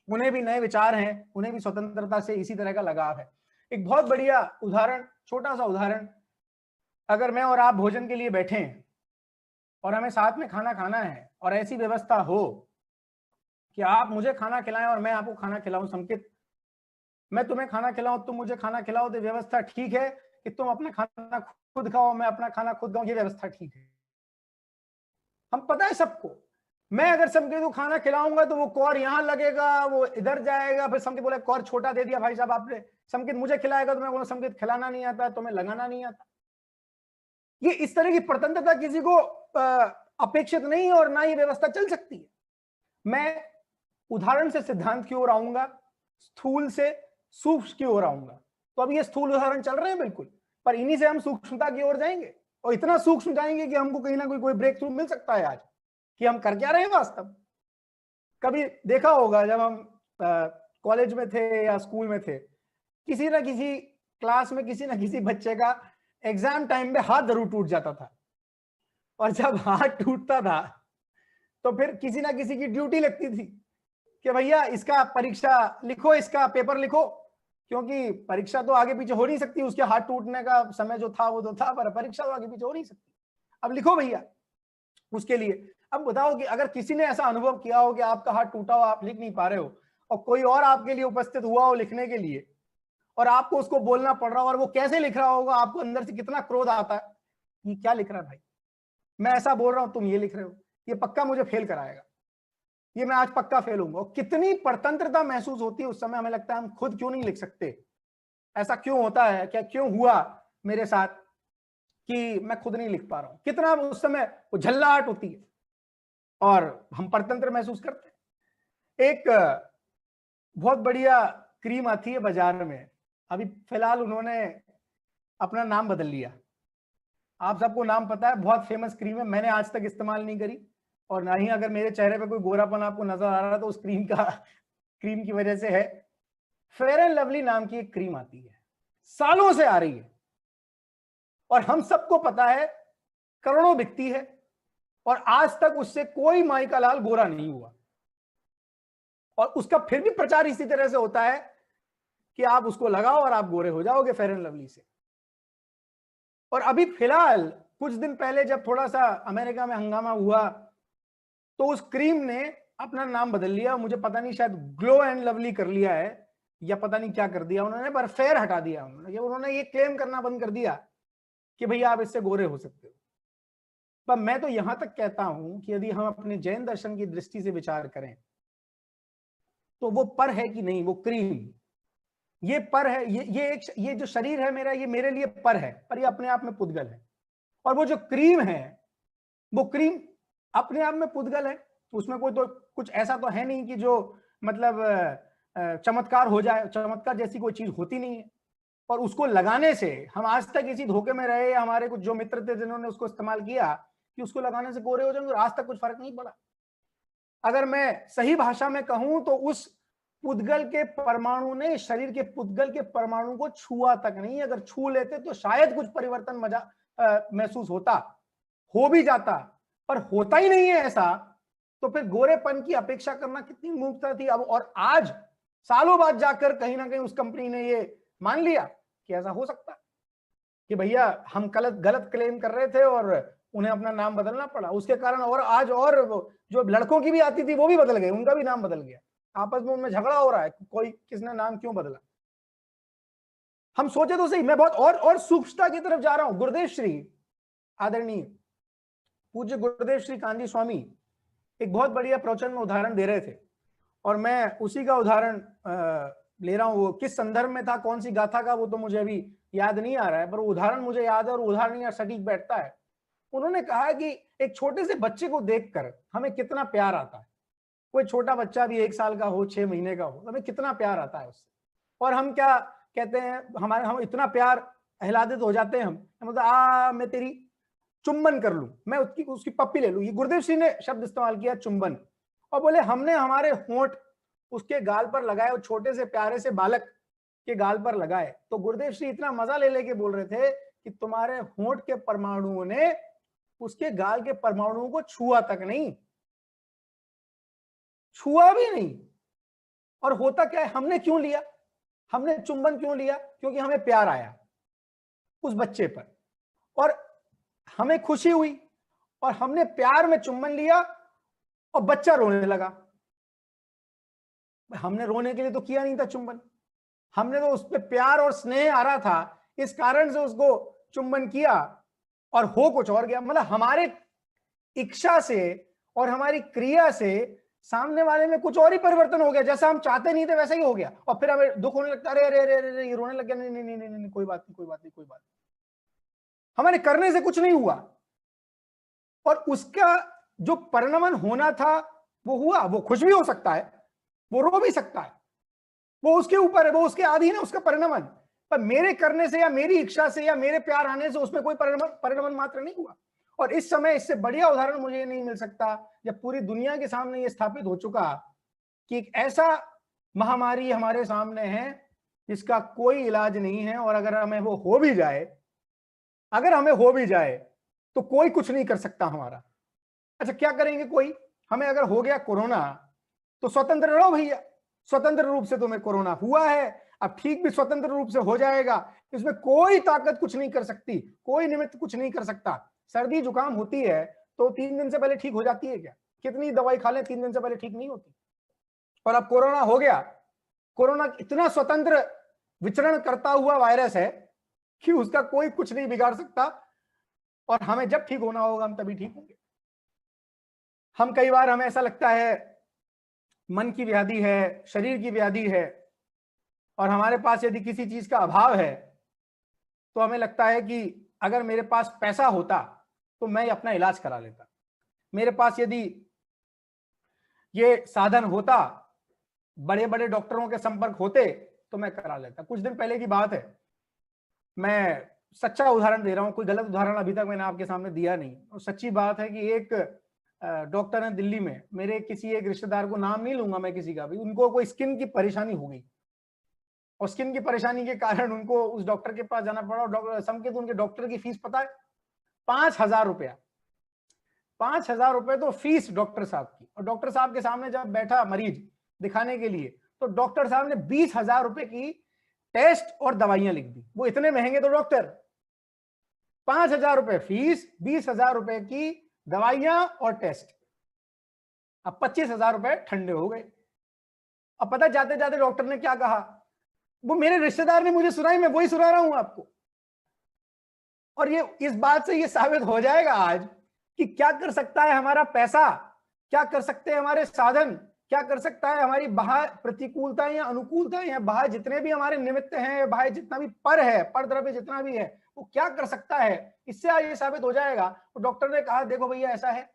उन्हें भी नए विचार हैं, उन्हें भी स्वतंत्रता से इसी तरह का लगाव है। एक बहुत बढ़िया उदाहरण, छोटा सा उदाहरण, अगर मैं और आप भोजन के लिए बैठे हैं और हमें साथ में खाना खाना है और ऐसी व्यवस्था हो कि आप मुझे खाना खिलाएं और मैं आपको खाना खिलाऊं, संकेत मैं तुम्हें खाना खिलाऊं तुम मुझे खाना खिलाओ, तो व्यवस्था ठीक है कि तुम अपना खाना खुद खाओ मैं अपना खाना खुद खाऊं, ये व्यवस्था ठीक है। हम पता है सबको, मैं अगर संकेत को खाना खिलाऊंगा तो वो कौर यहां लगेगा, वो इधर जाएगा, फिर संकेत बोले कौर छोटा दे दिया भाई साहब आपने, संकेत मुझे खिलाएगा तो मैं बोला संकेत खिलाना नहीं आता, तुम्हें लगाना नहीं आता। ये इस तरह की परतंत्रता किसी को अपेक्षित नहीं है और ना ये व्यवस्था चल सकती है। मैं उदाहरण से सिद्धांत की ओर आऊंगा, स्थूल से सूक्ष्म की ओर आऊंगा। तो अब ये स्थूल उदाहरण चल रहे हैं बिल्कुल, पर इन्हीं से हम सूक्ष्मता की ओर जाएंगे और इतना सूक्ष्म जाएंगे कि हमको कहीं ना कोई ब्रेक थ्रू मिल सकता है आज कि हम कर क्या रहे हैं वास्तव। कभी देखा होगा जब हम कॉलेज में थे या स्कूल में थे, किसी ना किसी क्लास में किसी ना किसी बच्चे का एग्जाम टाइम में हाथ जरूर टूट जाता था, और जब हाथ टूटता था तो फिर किसी ना किसी की ड्यूटी लगती थी कि भैया इसका परीक्षा लिखो, इसका पेपर लिखो, क्योंकि परीक्षा तो आगे पीछे हो नहीं सकती, उसके हाथ टूटने का समय जो था वो तो था, पर परीक्षा तो आगे पीछे हो नहीं सकती, अब लिखो भैया उसके लिए। अब बताओ कि अगर किसी ने ऐसा अनुभव किया हो कि आपका हाथ टूटा हो, आप लिख नहीं पा रहे हो, और कोई और आपके लिए उपस्थित हुआ हो लिखने के लिए, और आपको उसको बोलना पड़ रहा हो, और वो कैसे लिख रहा होगा, आपको अंदर से कितना क्रोध आता है, ये क्या लिख रहा है भाई, मैं ऐसा बोल रहा हूं तुम ये लिख रहे हो, ये पक्का मुझे फेल कराएगा, ये मैं आज पक्का फेल होऊंगा। और कितनी परतंत्रता महसूस होती है उस समय, हमें लगता है हम खुद क्यों नहीं लिख सकते, ऐसा क्यों होता है, क्या क्यों हुआ मेरे साथ कि मैं खुद नहीं लिख पा रहा हूं, कितना उस समय वो झल्लाहट होती है और हम परतंत्र महसूस करते हैं। एक बहुत बढ़िया क्रीम आती है बाजार में, अभी फिलहाल उन्होंने अपना नाम बदल लिया, आप सबको नाम पता है, बहुत फेमस क्रीम है, मैंने आज तक इस्तेमाल नहीं करी, और ना ही अगर मेरे चेहरे पे कोई गोरापन आपको नजर आ रहा है तो उस क्रीम की वजह से है। फेयर एंड लवली नाम की एक क्रीम आती है, सालों से आ रही है और हम सबको पता है करोड़ों बिकती है, और आज तक उससे कोई माई का लाल गोरा नहीं हुआ, और उसका फिर भी प्रचार इसी तरह से होता है कि आप उसको लगाओ और आप गोरे हो जाओगे फेयर एंड लवली से। और अभी फिलहाल कुछ दिन पहले जब थोड़ा सा अमेरिका में हंगामा हुआ तो उस क्रीम ने अपना नाम बदल लिया, मुझे पता नहीं शायद ग्लो एंड लवली कर लिया है या पता नहीं क्या कर दिया उन्होंने, पर फेयर हटा दिया उन्होंने ये क्लेम करना बंद कर दिया कि भैया आप इससे गोरे हो सकते हो। पर मैं तो यहां तक कहता हूं कि यदि हम अपने जैन दर्शन की दृष्टि से विचार करें तो वो पर है कि नहीं, वो क्रीम ये पर है, ये जो शरीर है मेरा, ये मेरे लिए पर है, पर ये अपने आप में पुद्गल है, और वो जो क्रीम है वो क्रीम अपने आप में पुद्गल है, उसमें कोई तो कुछ ऐसा तो है नहीं कि जो मतलब चमत्कार हो जाए, चमत्कार जैसी कोई चीज होती नहीं है। और उसको लगाने से हम आज तक इसी धोखे में रहे, हमारे कुछ जो मित्र थे जिन्होंने उसको इस्तेमाल किया कि उसको लगाने से गोरे हो जाएंगे, आज तक कुछ फर्क नहीं पड़ा। अगर मैं सही भाषा में कहूं तो उस पुद्गल के परमाणु ने शरीर के पुद्गल के परमाणु को छुआ तक नहीं, अगर छू लेते तो शायद कुछ परिवर्तन महसूस होता, हो भी जाता, पर होता ही नहीं है ऐसा, तो फिर गोरेपन की अपेक्षा करना कितनी मूर्खता थी। अब और आज सालों बाद जाकर कहीं ना कहीं उस कंपनी ने ये मान लिया कि ऐसा हो सकता है कि भैया हम गलत क्लेम कर रहे थे और उन्हें अपना नाम बदलना पड़ा, उसके कारण और आज और जो लड़कों की भी आती थी वो भी बदल गए, उनका भी नाम बदल गया, आपस में उनमें झगड़ा हो रहा है कोई किसने नाम क्यों बदला। हम सोचे तो सही, मैं बहुत और सूक्ष्मता की तरफ जा रहा हूं। गुरुदेव श्री आदरणीय पूज्य गुरुदेव श्री कांजी स्वामी एक बहुत बढ़िया प्रवचन में उदाहरण दे रहे थे, और मैं उसी का उदाहरण ले रहा हूं। वो किस संदर्भ में था, कौन सी गाथा का, वो तो मुझे अभी याद नहीं आ रहा है, पर उदाहरण मुझे याद है और उदाहरण यार सटीक बैठता है। उन्होंने कहा कि एक छोटे से बच्चे को देखकर हमें कितना प्यार आता है। कोई छोटा बच्चा भी 1 साल का हो, 6 महीने का हो, हमें कितना प्यार आता है उससे। और हम क्या कहते हैं, हम इतना प्यार आह्लादित हो जाते हैं, हम मतलब मैं तेरी चुंबन कर लूं, मैं उसकी पप्पी ले लूं। ये गुरुदेव सिंह ने शब्द इस्तेमाल किया, चुंबन। और बोले हमने हमारे होंठ उसके गाल पर लगाए, और छोटे से प्यारे से बालक के गाल पर लगाए, तो गुरुदेव श्री इतना मजा ले लेके बोल रहे थे कि तुम्हारे होंठ के परमाणुओं ने उसके गाल के परमाणुओं को छुआ तक नहीं, छुआ भी नहीं। और होता क्या है, हमने क्यों लिया, हमने चुंबन क्यों लिया? क्योंकि हमें प्यार आया उस बच्चे पर, और हमें खुशी हुई, और हमने प्यार में चुंबन लिया, और बच्चा रोने लगा। हमने रोने के लिए तो किया नहीं था चुंबन, हमने तो उस पर प्यार और स्नेह आ रहा था, इस कारण से उसको चुंबन किया, और हो कुछ और गया। मतलब हमारे इच्छा से और हमारी क्रिया से सामने वाले में कुछ और ही परिवर्तन हो गया, जैसा हम चाहते नहीं थे वैसा ही हो गया। और फिर हमें दुख होने लगता है, अरे अरे अरे अरे ये रोने लग गया, नहीं नहीं नहीं नहीं नहीं, कोई बात नहीं कोई बात नहीं कोई बात नहीं। हमारे करने से कुछ नहीं हुआ, और उसका जो परिणमन होना था वो हुआ। वो खुश भी हो सकता है, वो रो भी सकता है, वो उसके ऊपर है, वो उसके अधीन है उसका परिणमन। पर मेरे करने से या मेरी इच्छा से या मेरे प्यार आने से उसमें कोई परिणमन मात्र नहीं हुआ। और इस समय इससे बढ़िया उदाहरण मुझे नहीं मिल सकता, जब पूरी दुनिया के सामने ये स्थापित हो चुका कि एक ऐसा महामारी हमारे सामने है जिसका कोई इलाज नहीं है, और अगर हमें वो हो भी जाए, अगर हमें हो भी जाए तो कोई कुछ नहीं कर सकता हमारा। अच्छा क्या करेंगे, कोई हमें अगर हो गया कोरोना तो स्वतंत्र रहो भैया, स्वतंत्र रूप से तुम्हें कोरोना हुआ है, अब ठीक भी स्वतंत्र रूप से हो जाएगा, इसमें कोई ताकत कुछ नहीं कर सकती, कोई निमित्त कुछ नहीं कर सकता। सर्दी जुकाम होती है तो 3 दिन से पहले ठीक हो जाती है क्या? कितनी दवाई खा लें 3 दिन से पहले ठीक नहीं होती। और अब कोरोना हो गया, कोरोना इतना स्वतंत्र विचरण करता हुआ वायरस है कि उसका कोई कुछ नहीं बिगाड़ सकता, और हमें जब ठीक होना होगा हम तभी ठीक होंगे। हम कई बार हमें ऐसा लगता है मन की व्याधि है, शरीर की व्याधि है, और हमारे पास यदि किसी चीज का अभाव है तो हमें लगता है कि अगर मेरे पास पैसा होता तो मैं अपना इलाज करा लेता, मेरे पास यदि ये साधन होता, बड़े बड़े डॉक्टरों के संपर्क होते तो मैं करा लेता। कुछ दिन पहले की बात है, मैं सच्चा उदाहरण दे रहा हूं, कोई गलत उदाहरण अभी तक मैंने आपके सामने दिया नहीं, और सच्ची बात है कि एक डॉक्टर है दिल्ली में, मेरे किसी एक रिश्तेदार को, नाम नहीं लूंगा मैं किसी का भी, उनको कोई स्किन की परेशानी हो गई, और स्किन की परेशानी के कारण उनको उस डॉक्टर के पास जाना पड़ा। और डॉक्टर संकेत, उनके डॉक्टर की फीस पता है 5,000 रुपया, 5,000 रुपए तो फीस डॉक्टर साहब की। और डॉक्टर साहब के सामने जब बैठा मरीज दिखाने के लिए, तो डॉक्टर साहब ने 20,000 रुपए की टेस्ट और दवाइयां लिख दी। वो इतने महंगे तो डॉक्टर, 5,000 रुपए फीस, 20,000 रुपए की दवाइयां और टेस्ट, अब 25,000 रुपए ठंडे हो गए। अब पता जाते जाते डॉक्टर ने क्या कहा, वो मेरे रिश्तेदार ने मुझे सुनाई, मैं वही सुना रहा हूं आपको। और ये इस बात से ये साबित हो जाएगा आज कि क्या कर सकता है हमारा पैसा, क्या कर सकते हैं हमारे साधन, क्या कर सकता है हमारी बाह्य प्रतिकूलता या अनुकूलता, या बाह्य जितने भी हमारे निमित्त हैं, बाह्य जितना भी पर है, पर द्रव्य जितना भी है, वो क्या कर सकता है। इससे आज ये साबित हो जाएगा। तो डॉक्टर ने कहा देखो भैया ऐसा है,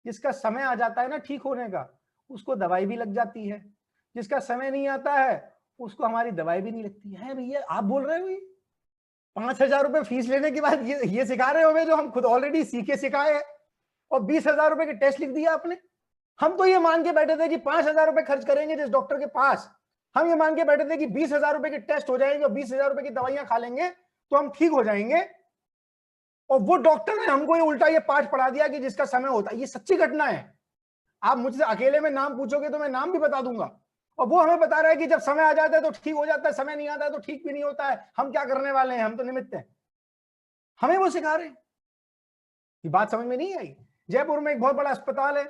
जिसका समय आ जाता है ना ठीक होने का, उसको दवाई भी लग जाती है, जिसका समय नहीं आता है उसको हमारी दवाई भी नहीं लगती है। भैया आप बोल रहे हो 5,000 रुपए फीस लेने के बाद ये सिखा रहे हो हमें जो हम खुद ऑलरेडी सीखे सिखाए हैं, और 20,000 रुपए के टेस्ट लिख दिया आपने। हम तो ये मान के बैठे थे कि 5,000 रुपए खर्च करेंगे जिस डॉक्टर के पास, हम ये मान के बैठे थे कि 20,000 रुपए के टेस्ट हो जाएंगे और 20,000 रुपए की दवाइयां खा लेंगे तो हम ठीक हो जाएंगे। और वो डॉक्टर ने हमको ये उल्टा ये पाठ पढ़ा दिया कि जिसका समय होता है। ये सच्ची घटना है, आप मुझसे अकेले में नाम पूछोगे तो मैं नाम भी बता दूंगा। और वो हमें बता रहा है कि जब समय आ जाता है तो ठीक हो जाता है, समय नहीं आता है तो ठीक भी नहीं होता है। हम क्या करने वाले हैं, हम तो निमित्त हैं। हमें वो सिखा रहे हैं। ये बात समझ में नहीं आई। जयपुर में एक बहुत बड़ा अस्पताल है,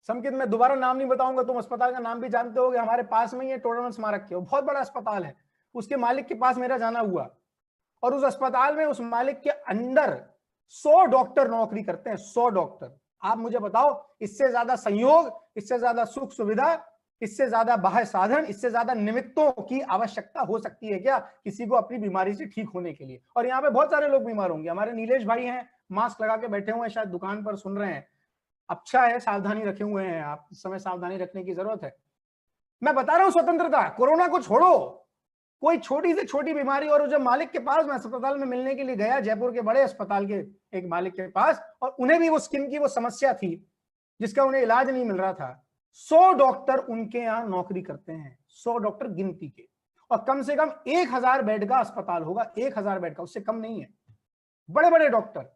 संकेत मैं दोबारा नाम नहीं बताऊंगा, तुम अस्पताल का नाम भी जानते होगे, हमारे पास में ही है, टोडरमल स्मारक के, बहुत बड़ा अस्पताल है। उसके मालिक के पास मेरा जाना हुआ, और उस अस्पताल में उस मालिक के अंडर 100 डॉक्टर नौकरी करते हैं, 100 डॉक्टर। आप मुझे बताओ, इससे ज्यादा संयोग, इससे ज्यादा सुख सुविधा, इससे ज्यादा बाह्य साधन, इससे ज्यादा निमित्तों की आवश्यकता हो सकती है क्या किसी को अपनी बीमारी से ठीक होने के लिए? और यहाँ पे बहुत सारे लोग बीमार होंगे। हमारे नीलेश भाई हैं, मास्क लगा के बैठे हुए हैं, शायद दुकान पर सुन रहे हैं। अच्छा है, सावधानी रखे हुए हैं आप, इस समय सावधानी रखने की जरूरत है। मैं बता रहा हूं स्वतंत्रता, कोरोना को छोड़ो, कोई छोटी से छोटी बीमारी। और जब मालिक के पास मैं अस्पताल में मिलने के लिए गया, जयपुर के बड़े अस्पताल के एक मालिक के पास, और उन्हें भी वो स्किन की वो समस्या थी जिसका उन्हें इलाज नहीं मिल रहा था। 100 डॉक्टर उनके यहां नौकरी करते हैं, 100 डॉक्टर गिनती के, और कम से कम 1000 बेड का अस्पताल होगा, 1000 बेड का, उससे कम नहीं है, बड़े बड़े डॉक्टर।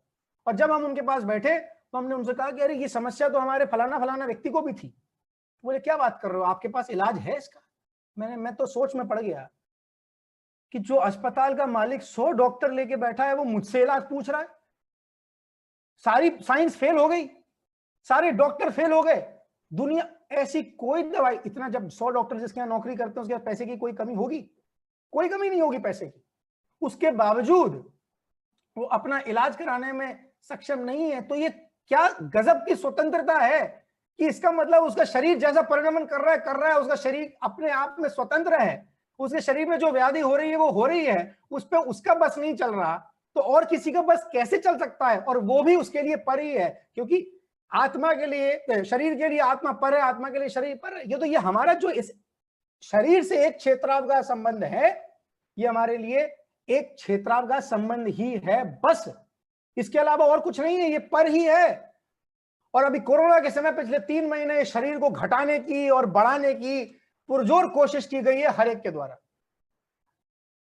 और जब हम उनके पास बैठे तो हमने उनसे कहा कि अरे ये समस्या तो हमारे फलाना फलाना व्यक्ति को भी थी। बोले क्या बात कर रहे हो, आपके पास इलाज है इसका? मैं तो सोच में पड़ गया कि जो अस्पताल का मालिक 100 डॉक्टर लेके बैठा है वो मुझसे इलाज पूछ रहा है। सारी साइंस फेल हो गई, सारे डॉक्टर फेल हो गए। दुनिया ऐसी कोई दवाई, इतना जब 100 डॉक्टर जिसके यहाँ नौकरी करते हैं उसके पास पैसे की कोई कमी होगी? कोई कमी नहीं होगी पैसे की। उसके बावजूद वो अपना इलाज कराने में सक्षम नहीं है। तो ये क्या गजब की स्वतंत्रता है कि इसका मतलब उसका शरीर जैसा परिणमन कर रहा है, उसका शरीर अपने आप में स्वतंत्र है। उसके शरीर में जो व्याधि हो रही है वो हो रही है, उस पर उसका बस नहीं चल रहा, तो और किसी का बस कैसे चल सकता है? और वो भी उसके लिए पर ही है, क्योंकि आत्मा के लिए शरीर के लिए आत्मा पर है, आत्मा के लिए शरीर पर है। ये हमारा जो इस शरीर से एक क्षेत्रावगाह संबंध है, ये हमारे लिए एक क्षेत्रावगाह संबंध ही है बस, इसके अलावा और कुछ नहीं है, ये पर ही है। और अभी कोरोना के समय पिछले 3 महीने शरीर को घटाने की और बढ़ाने की पुरजोर कोशिश की गई है हर एक के द्वारा।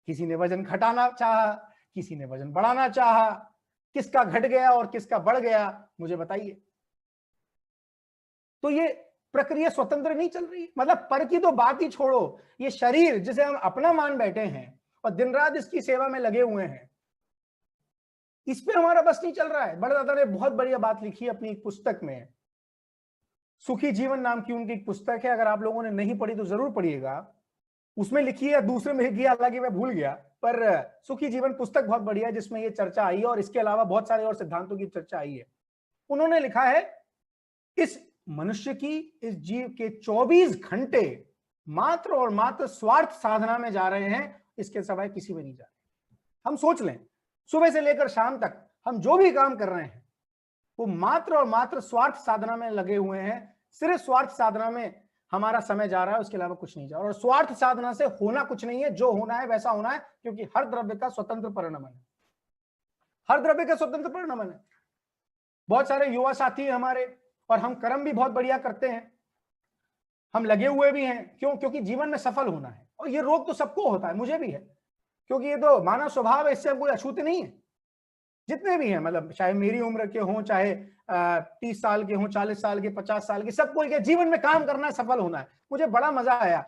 किसी ने वजन घटाना चाहा, किसी ने वजन बढ़ाना चाहा, किसका घट गया और किसका बढ़ गया मुझे बताइए। तो ये प्रक्रिया स्वतंत्र नहीं चल रही, मतलब पर की तो बात ही छोड़ो, ये शरीर जिसे हम अपना मान बैठे हैं और दिन रात इसकी सेवा में लगे हुए हैं, इस पे हमारा बस नहीं चल रहा है। बड़े दादा ने बहुत बढ़िया बात लिखी अपनी एक पुस्तक में, सुखी जीवन नाम की उनकी एक पुस्तक है, अगर आप लोगों ने नहीं पढ़ी तो जरूर पढ़िएगा। उसमें लिखी है, दूसरे में लिखी है, हालांकि मैं भूल गया, पर सुखी जीवन पुस्तक बहुत बढ़िया है जिसमें ये चर्चा आई है, और इसके अलावा बहुत सारे और सिद्धांतों की चर्चा आई है। उन्होंने लिखा है, इस मनुष्य की, इस जीव के 24 घंटे मात्र और मात्र स्वार्थ साधना में जा रहे हैं, इसके सिवाय किसी में नहीं जा रहे। हम सोच लें, सुबह से लेकर शाम तक हम जो भी काम कर रहे हैं वो मात्र और मात्र स्वार्थ साधना में लगे हुए हैं। सिर्फ स्वार्थ साधना में हमारा समय जा रहा है, उसके अलावा कुछ नहीं जा रहा। और स्वार्थ साधना से होना कुछ नहीं है, जो होना है वैसा होना है, क्योंकि हर द्रव्य का स्वतंत्र परिणमन है, हर द्रव्य का स्वतंत्र परिणमन है। बहुत सारे युवा साथी हैं हमारे, और हम कर्म भी बहुत बढ़िया करते हैं, हम लगे हुए भी हैं। क्यों? क्योंकि जीवन में सफल होना है, और ये रोग तो सबको होता है, मुझे भी है, क्योंकि ये तो मानव स्वभाव है, इससे हम कोई अछूते नहीं है। जितने भी हैं, मतलब चाहे मेरी उम्र के हों, चाहे 30 साल के हों, 40 साल के, 50 साल के, सबको एक जीवन में काम करना है, सफल होना है। मुझे बड़ा मजा आया,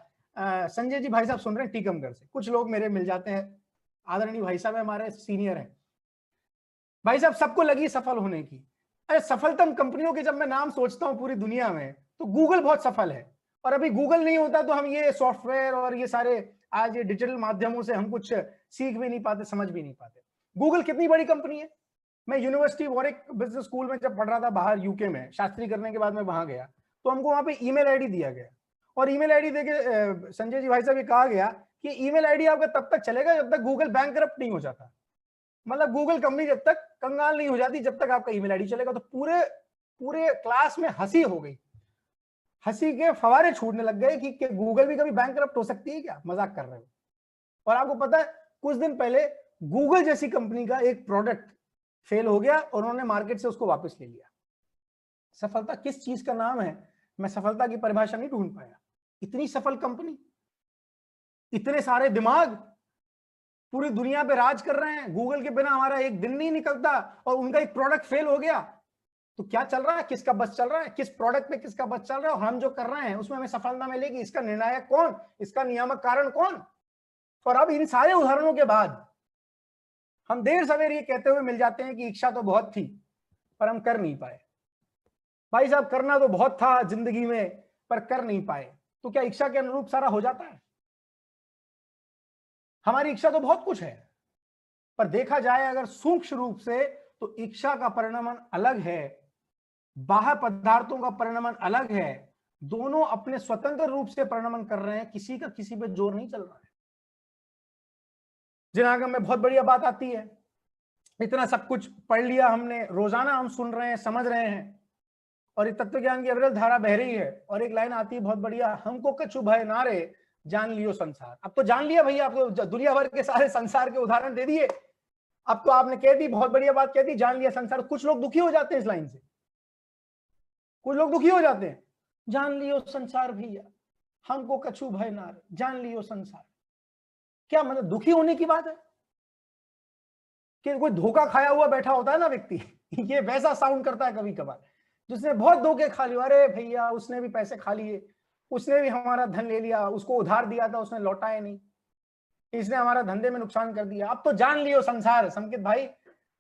संजय जी भाई साहब सुन रहे हैं टीकमगढ़ से, कुछ लोग मेरे मिल जाते हैं, आदरणीय भाई साहब हमारे सीनियर हैं। भाई साहब सबको लगी सफल होने की। अरे सफलतम कंपनियों के जब मैं नाम सोचता हूं पूरी दुनिया में, तो गूगल बहुत सफल है, और अभी गूगल नहीं होता तो हम ये सॉफ्टवेयर और ये सारे आज ये डिजिटल माध्यमों से हम कुछ सीख भी नहीं पाते, समझ भी नहीं पाते। गूगल कितनी बड़ी कंपनी है। मैं यूनिवर्सिटी वॉरिक बिजनेस स्कूल में जब पढ़ रहा था बाहर यूके में, शास्त्री करने के बाद मैं वहां गया, तो हमको वहां पे ईमेल आईडी दिया गया, और ईमेल आईडी देके संजय जी भाई साहब ये कहा गया कि ईमेल आईडी आपका तब तक चलेगा जब तक गूगल बैंकरप्ट नहीं हो जाता। मतलब गूगल कंपनी जब तक कंगाल नहीं हो जाती, जब तक आपका ईमेल आईडी चलेगा। तो पूरे पूरे क्लास में हंसी हो गई, हंसी के फवारे छूटने लग गए कि गूगल भी कभी बैंकरप्ट हो सकती है क्या, मजाक कर रहे हो। और आपको पता है कुछ दिन पहले गूगल जैसी कंपनी का एक प्रोडक्ट फेल हो गया और उन्होंने मार्केट से उसको वापस ले लिया। सफलता किस चीज का नाम है, मैं सफलता की परिभाषा नहीं ढूंढ पाया। इतनी सफल कंपनी, इतने सारे दिमाग पूरी दुनिया पे राज कर रहे हैं, गूगल के बिना हमारा एक दिन नहीं निकलता, और उनका एक प्रोडक्ट फेल हो गया तो क्या चल रहा है, किसका बस चल रहा है, किस प्रोडक्ट पे किसका बस चल रहा है, और हम जो कर रहे हैं उसमें हमें सफलता मिलेगी, इसका निर्णायक कौन, इसका नियामक कारण कौन। और अब इन सारे उदाहरणों के बाद हम देर सवेर ये कहते हुए मिल जाते हैं कि इच्छा तो बहुत थी पर हम कर नहीं पाए। भाई साहब करना तो बहुत था जिंदगी में पर कर नहीं पाए, तो क्या इच्छा के अनुरूप सारा हो जाता है? हमारी इच्छा तो बहुत कुछ है, पर देखा जाए अगर सूक्ष्म रूप से तो इच्छा का परिणमन अलग है, बाह्य पदार्थों का परिणमन अलग है। दोनों अपने स्वतंत्र रूप से परिणमन कर रहे हैं, किसी का किसी पे जोर नहीं चल रहा है। जिनागम में बहुत बढ़िया बात आती है, इतना सब कुछ पढ़ लिया हमने, रोजाना हम सुन रहे हैं, समझ रहे हैं, और ये तत्व ज्ञान की अविरल धारा बह रही है। और एक लाइन आती है बहुत बढ़िया, हमको कछु भय नारे जान लियो संसार। अब तो जान लिया भैया, आपको दुनिया भर के सारे संसार के उदाहरण दे दिए, अब तो आपने कह दी, बहुत बढ़िया बात कह दी, जान लिया संसार। कुछ लोग दुखी हो जाते हैं इस लाइन से, कुछ लोग दुखी हो जाते हैं, जान लियो संसार भैया, हमको कछु भय नारे जान लियो संसार। क्या मतलब दुखी होने की बात है कि कोई धोखा खाया हुआ बैठा होता है ना व्यक्ति, ये वैसा साउंड करता है कभी कभार, जिसने बहुत धोखे खा लिए। अरे भैया उसने भी पैसे खा लिए, उसने भी हमारा धन ले लिया, उसको उधार दिया था उसने लौटाया नहीं, इसने हमारा धंधे में नुकसान कर दिया, अब तो जान लियो संसार संकित भाई,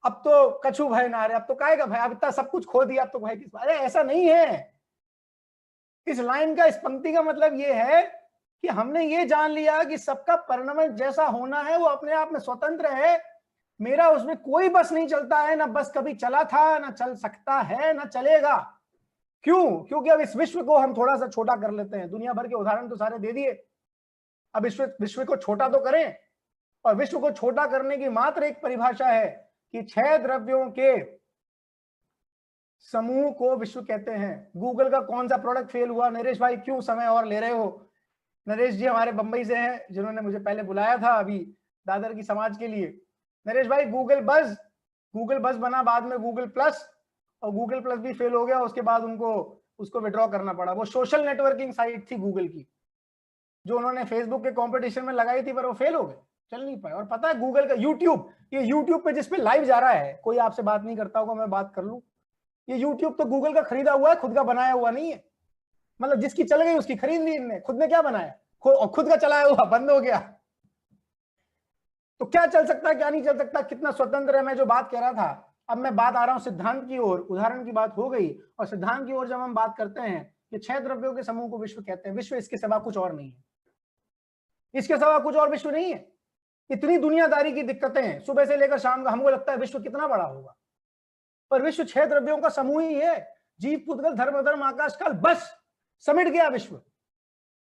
अब तो कछु भय ना रहे, अब तो काहेगा भाई, अब इतना सब कुछ खो दिया, अब तो भाई किस। अरे ऐसा नहीं है। इस लाइन का, इस पंक्ति का मतलब ये है कि हमने ये जान लिया कि सबका परिणमन जैसा होना है वो अपने आप में स्वतंत्र है, मेरा उसमें कोई बस नहीं चलता है, ना बस कभी चला था, ना चल सकता है, ना चलेगा। क्यों? क्योंकि अब इस विश्व को हम थोड़ा सा छोटा कर लेते हैं। दुनिया भर के उदाहरण तो सारे दे दिए, अब विश्व को छोटा तो करें। और विश्व को छोटा करने की मात्र एक परिभाषा है कि 6 द्रव्यों के समूह को विश्व कहते हैं। गूगल का कौन सा प्रोडक्ट फेल हुआ? नरेश भाई क्यों समय और ले रहे हो? नरेश जी हमारे बंबई से हैं, जिन्होंने मुझे पहले बुलाया था अभी दादर की समाज के लिए। नरेश भाई गूगल बस बना, बाद में गूगल प्लस, और गूगल प्लस भी फेल हो गया, उसके बाद उसको विड्रॉ करना पड़ा। वो सोशल नेटवर्किंग साइट थी गूगल की, जो उन्होंने फेसबुक के कंपटीशन में लगाई थी, पर वो फेल हो गए, चल नहीं पाए। और पता है गूगल का यूट्यूब पे जिसपे लाइव जा रहा है, कोई आपसे बात नहीं करता होगा, मैं बात कर लूं, ये यूट्यूब तो गूगल का खरीदा हुआ है, खुद का बनाया हुआ नहीं है। मतलब जिसकी चल गई उसकी खरीद ली इनने, खुद ने क्या बनाया, खुद का चलाया हुआ बंद हो गया। तो क्या चल सकता है, क्या नहीं चल सकता, कितना स्वतंत्र है, मैं जो बात कह रहा था। अब मैं बात आ रहा हूं सिद्धांत की ओर, उदाहरण की बात हो गई, और सिद्धांत की ओर जब हम बात करते हैं कि 6 द्रव्यों के समूह को विश्व कहते हैं। विश्व इसके सिवा कुछ और नहीं है, इसके सिवा कुछ और विश्व नहीं है। इतनी दुनियादारी की दिक्कतें हैं सुबह से लेकर शाम का, हमको लगता है विश्व कितना बड़ा होगा, पर विश्व 6 द्रव्यों का समूह ही है। जीव, पुद्गल, धर्म, अधर्म, आकाश, काल, बस समेट गया विश्व।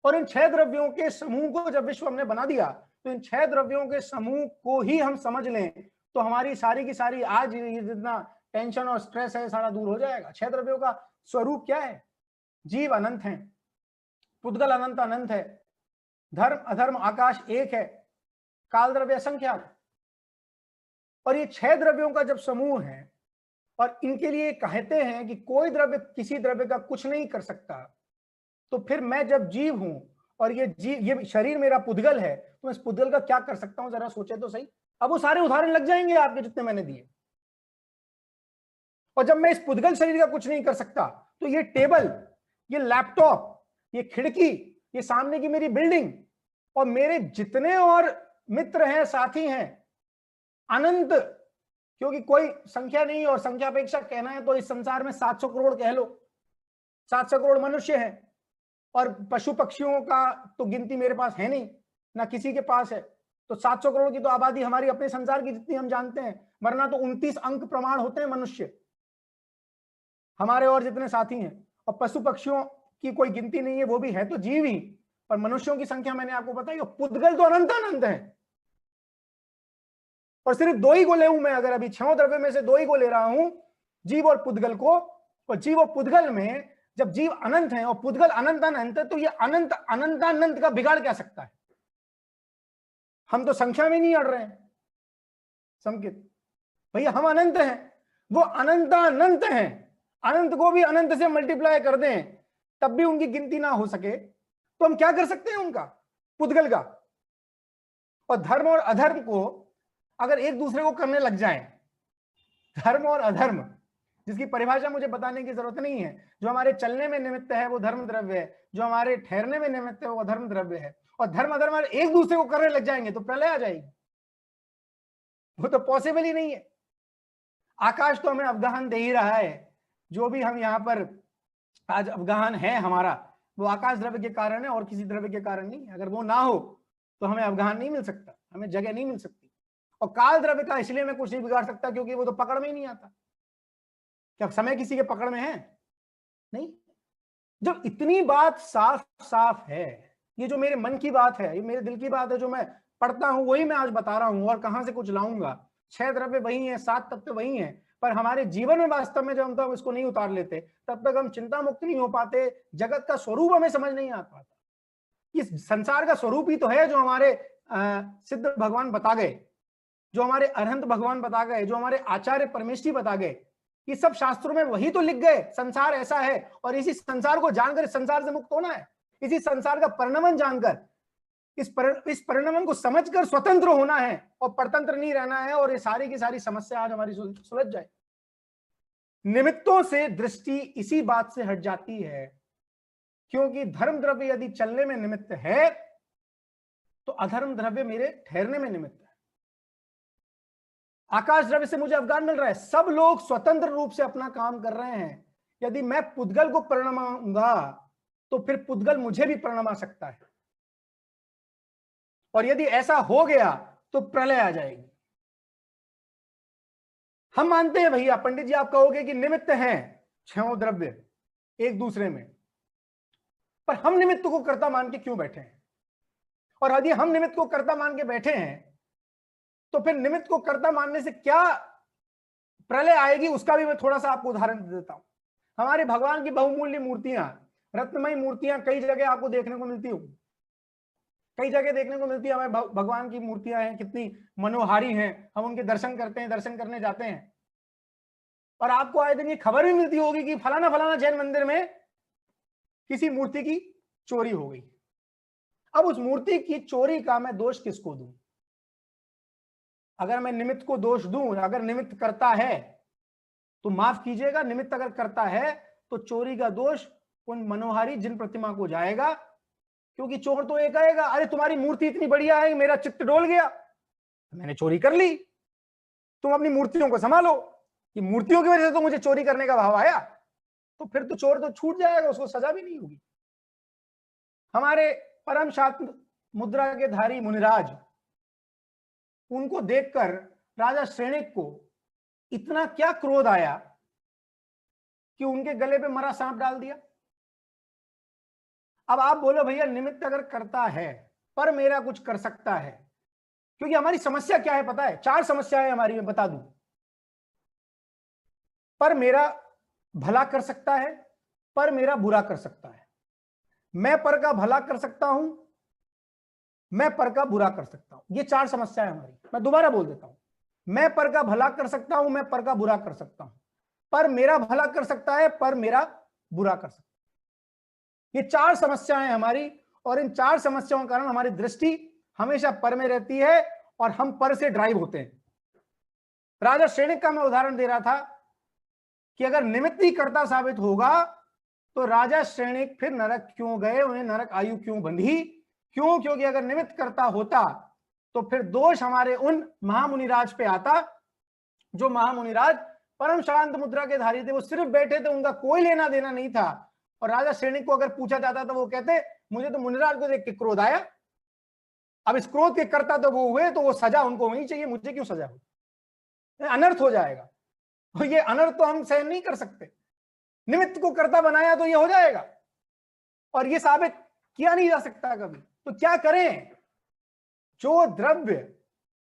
और इन 6 द्रव्यों के समूह को जब विश्व हमने बना दिया, तो इन 6 द्रव्यों के समूह को ही हम समझ लें तो हमारी सारी की सारी आज ये जितना टेंशन और स्ट्रेस है सारा दूर हो जाएगा। 6 द्रव्यों का स्वरूप क्या है? जीव अनंत है, पुद्गल अनंत अनंत है, धर्म अधर्म आकाश एक है, काल द्रव्य असंख्यात। और ये 6 द्रव्यों का जब समूह है, और इनके लिए कहते हैं कि कोई द्रव्य किसी द्रव्य का कुछ नहीं कर सकता, तो फिर मैं जब जीव हूं और ये शरीर मेरा पुद्गल है, तो इस पुद्गल का क्या कर सकता हूं, जरा सोचे तो सही। अब वो सारे उदाहरण लग जाएंगे आपके जितने मैंने दिए। और जब मैं इस पुद्गल शरीर का कुछ नहीं कर सकता, तो ये टेबल, ये लैपटॉप, ये खिड़की, ये सामने की मेरी बिल्डिंग, और मेरे जितने और मित्र हैं, साथी हैं, अनंत, क्योंकि कोई संख्या नहीं, और संख्या अपेक्षा कहना है तो इस संसार में 700 करोड़ कह लो, 700 करोड़ मनुष्य हैं, और पशु पक्षियों का तो गिनती मेरे पास है नहीं, ना किसी के पास है। तो 700 करोड़ की तो आबादी हमारी अपने संसार की जितनी हम जानते हैं, वरना तो 29 अंक प्रमाण होते हैं मनुष्य हमारे और जितने साथी हैं। और पशु पक्षियों की कोई गिनती नहीं है, वो भी है तो जीव ही, पर मनुष्यों की संख्या मैंने आपको बताई। पुद्गल तो अनंत अनंत है, और सिर्फ 2 ही को ले मैं, अगर अभी 6 द्रव्य में से 2 ही को ले रहा हूं, जीव और पुद्गल को। और जीव और पुद्गल में जब जीव अनंत है और पुद्गल अनंत अनंत है, तो ये अनंत अनंत का बिगाड़ क्या सकता है? हम तो संख्या में नहीं अड़ रहे हैं संकित भैया, हम अनंत हैं, वो अनंत हैं। अनंत को भी अनंत से मल्टीप्लाई कर दें तब भी उनकी गिनती ना हो सके, तो हम क्या कर सकते हैं उनका, पुद्गल का। और धर्म और अधर्म को अगर एक दूसरे को करने लग जाएं, धर्म और अधर्म जिसकी परिभाषा मुझे बताने की जरूरत नहीं है, जो हमारे चलने में निमित्त है वो धर्म द्रव्य है, जो हमारे ठहरने में निमित्त है वो अधर्म द्रव्य है, और धर्म अधर्म एक दूसरे को करने लग जाएंगे तो प्रलय आ जाएगी। वो तो पॉसिबल ही नहीं है। आकाश तो हमें अवगाहन दे ही रहा है, जो भी हम यहाँ पर आज अवगाहन है हमारा, वो आकाश द्रव्य के कारण है और किसी द्रव्य के कारण नहीं। अगर वो ना हो तो हमें अवगाहन नहीं मिल सकता, हमें जगह नहीं मिल सकती। और काल द्रव्य का इसलिए मैं कुछ नहीं बिगाड़ सकता क्योंकि वो तो पकड़ में ही नहीं आता। क्या समय किसी के पकड़ में है? नहीं। जब इतनी बात साफ साफ है, ये जो मेरे मन की बात है, ये मेरे दिल की बात है, जो मैं पढ़ता हूं वही मैं आज बता रहा हूं, और कहां से कुछ लाऊंगा। 6 द्रव्य वही हैं, 7 तत्व वही हैं, पर हमारे जीवन में वास्तव में जब हम इसको नहीं उतार लेते तब तक हम चिंता मुक्त नहीं हो पाते, जगत का स्वरूप हमें समझ नहीं आ पाता। इस संसार का स्वरूप ही तो है जो हमारे सिद्ध भगवान बता गए, जो हमारे अरहंत भगवान बता गए, जो हमारे आचार्य परमेष्ठी बता गए। ये सब शास्त्रों में वही तो लिख गए, संसार ऐसा है, और इसी संसार को जानकर संसार से मुक्त होना है, इसी संसार का परिणमन जानकर, इस परिणमन को समझकर स्वतंत्र होना है और परतंत्र नहीं रहना है, और ये सारी की सारी समस्या आज हमारी सुलझ जाए। निमित्तों से दृष्टि इसी बात से हट जाती है, क्योंकि धर्म द्रव्य यदि चलने में निमित्त है तो अधर्म द्रव्य मेरे ठहरने में निमित्त है। आकाश द्रव्य से मुझे अवगाहन मिल रहा है, सब लोग स्वतंत्र रूप से अपना काम कर रहे हैं। यदि मैं पुद्गल को परिणमाऊंगा तो फिर पुद्गल मुझे भी परिणमा सकता है, और यदि ऐसा हो गया तो प्रलय आ जाएगी। हम मानते हैं भैया, पंडित जी आप कहोगे कि निमित्त हैं 6 द्रव्य एक दूसरे में, पर हम निमित्त को कर्ता मान के क्यों बैठे हैं? और यदि हम निमित्त को कर्ता मान के बैठे हैं तो फिर निमित्त को कर्ता मानने से क्या प्रलय आएगी, उसका भी मैं थोड़ा सा आपको उदाहरण दे देता हूं। हमारे भगवान की बहुमूल्य मूर्तियां, रत्नमयी मूर्तियां कई जगह आपको देखने को मिलती होंगी, कई जगह देखने को मिलती है हमें भगवान की मूर्तियां हैं, कितनी मनोहारी हैं, हम उनके दर्शन करते हैं, दर्शन करने जाते हैं, और आपको आए दिन ये खबर भी मिलती होगी कि फलाना फलाना जैन मंदिर में किसी मूर्ति की चोरी हो गई। अब उस मूर्ति की चोरी का मैं दोष किसको दूं? अगर मैं निमित्त को दोष दूं, अगर निमित्त करता है तो माफ कीजिएगा, निमित्त अगर करता है तो चोरी का दोष उन मनोहारी जिन प्रतिमा को जाएगा, क्योंकि चोर तो एक आएगा, अरे तुम्हारी मूर्ति इतनी बढ़िया है, मेरा चित्त डोल गया, मैंने चोरी कर ली, तुम अपनी मूर्तियों को संभालो, कि मूर्तियों की वजह से तो मुझे चोरी करने का भाव आया, तो फिर तो चोर तो छूट जाएगा, उसको सजा भी नहीं होगी। हमारे परम शांत मुद्रा के धारी मुनिराज, उनको देखकर राजा श्रेणिक को इतना क्या क्रोध आया कि उनके गले पे मरा सांप डाल दिया। अब आप बोलो भैया निमित्त अगर करता है पर मेरा कुछ कर सकता है, क्योंकि हमारी समस्या क्या है पता है, 4 समस्याएं हमारी, मैं बता दूं। पर मेरा भला कर सकता है, पर मेरा बुरा कर सकता है, मैं पर का भला कर सकता हूं, मैं पर का बुरा कर सकता हूं। ये 4 समस्याएं हमारी। मैं दोबारा बोल देता हूं, मैं पर का भला कर सकता हूं, मैं पर का बुरा कर सकता हूं, पर मेरा भला कर सकता है, पर मेरा बुरा कर सकता है। ये 4 समस्याएं हमारी, और इन 4 समस्याओं के कारण हमारी दृष्टि हमेशा पर में रहती है और हम पर से ड्राइव होते हैं। राजा श्रेणिक का मैं उदाहरण दे रहा था कि अगर निमित्त ही कर्ता साबित होगा तो राजा श्रेणिक फिर नरक क्यों गए, उन्हें नरक आयु क्यों बंधी? क्यों? क्योंकि अगर निमित्त करता होता तो फिर दोष हमारे उन महामुनिराज पे आता, जो महामुनिराज परम शांत मुद्रा के धारी थे, वो सिर्फ बैठे थे, उनका कोई लेना देना नहीं था। और राजा श्रेणिक को अगर पूछा जाता तो वो कहते मुझे तो मुनिराज को देख के क्रोध आया, अब इस क्रोध के करता तो वो हुए, तो वो सजा उनको होनी चाहिए, मुझे क्यों सजा हो, अनर्थ हो जाएगा। और ये अनर्थ तो हम सहन नहीं कर सकते। निमित्त को कर्ता बनाया तो ये हो जाएगा, और ये साबित किया नहीं जा सकता कभी। तो क्या करें? जो द्रव्य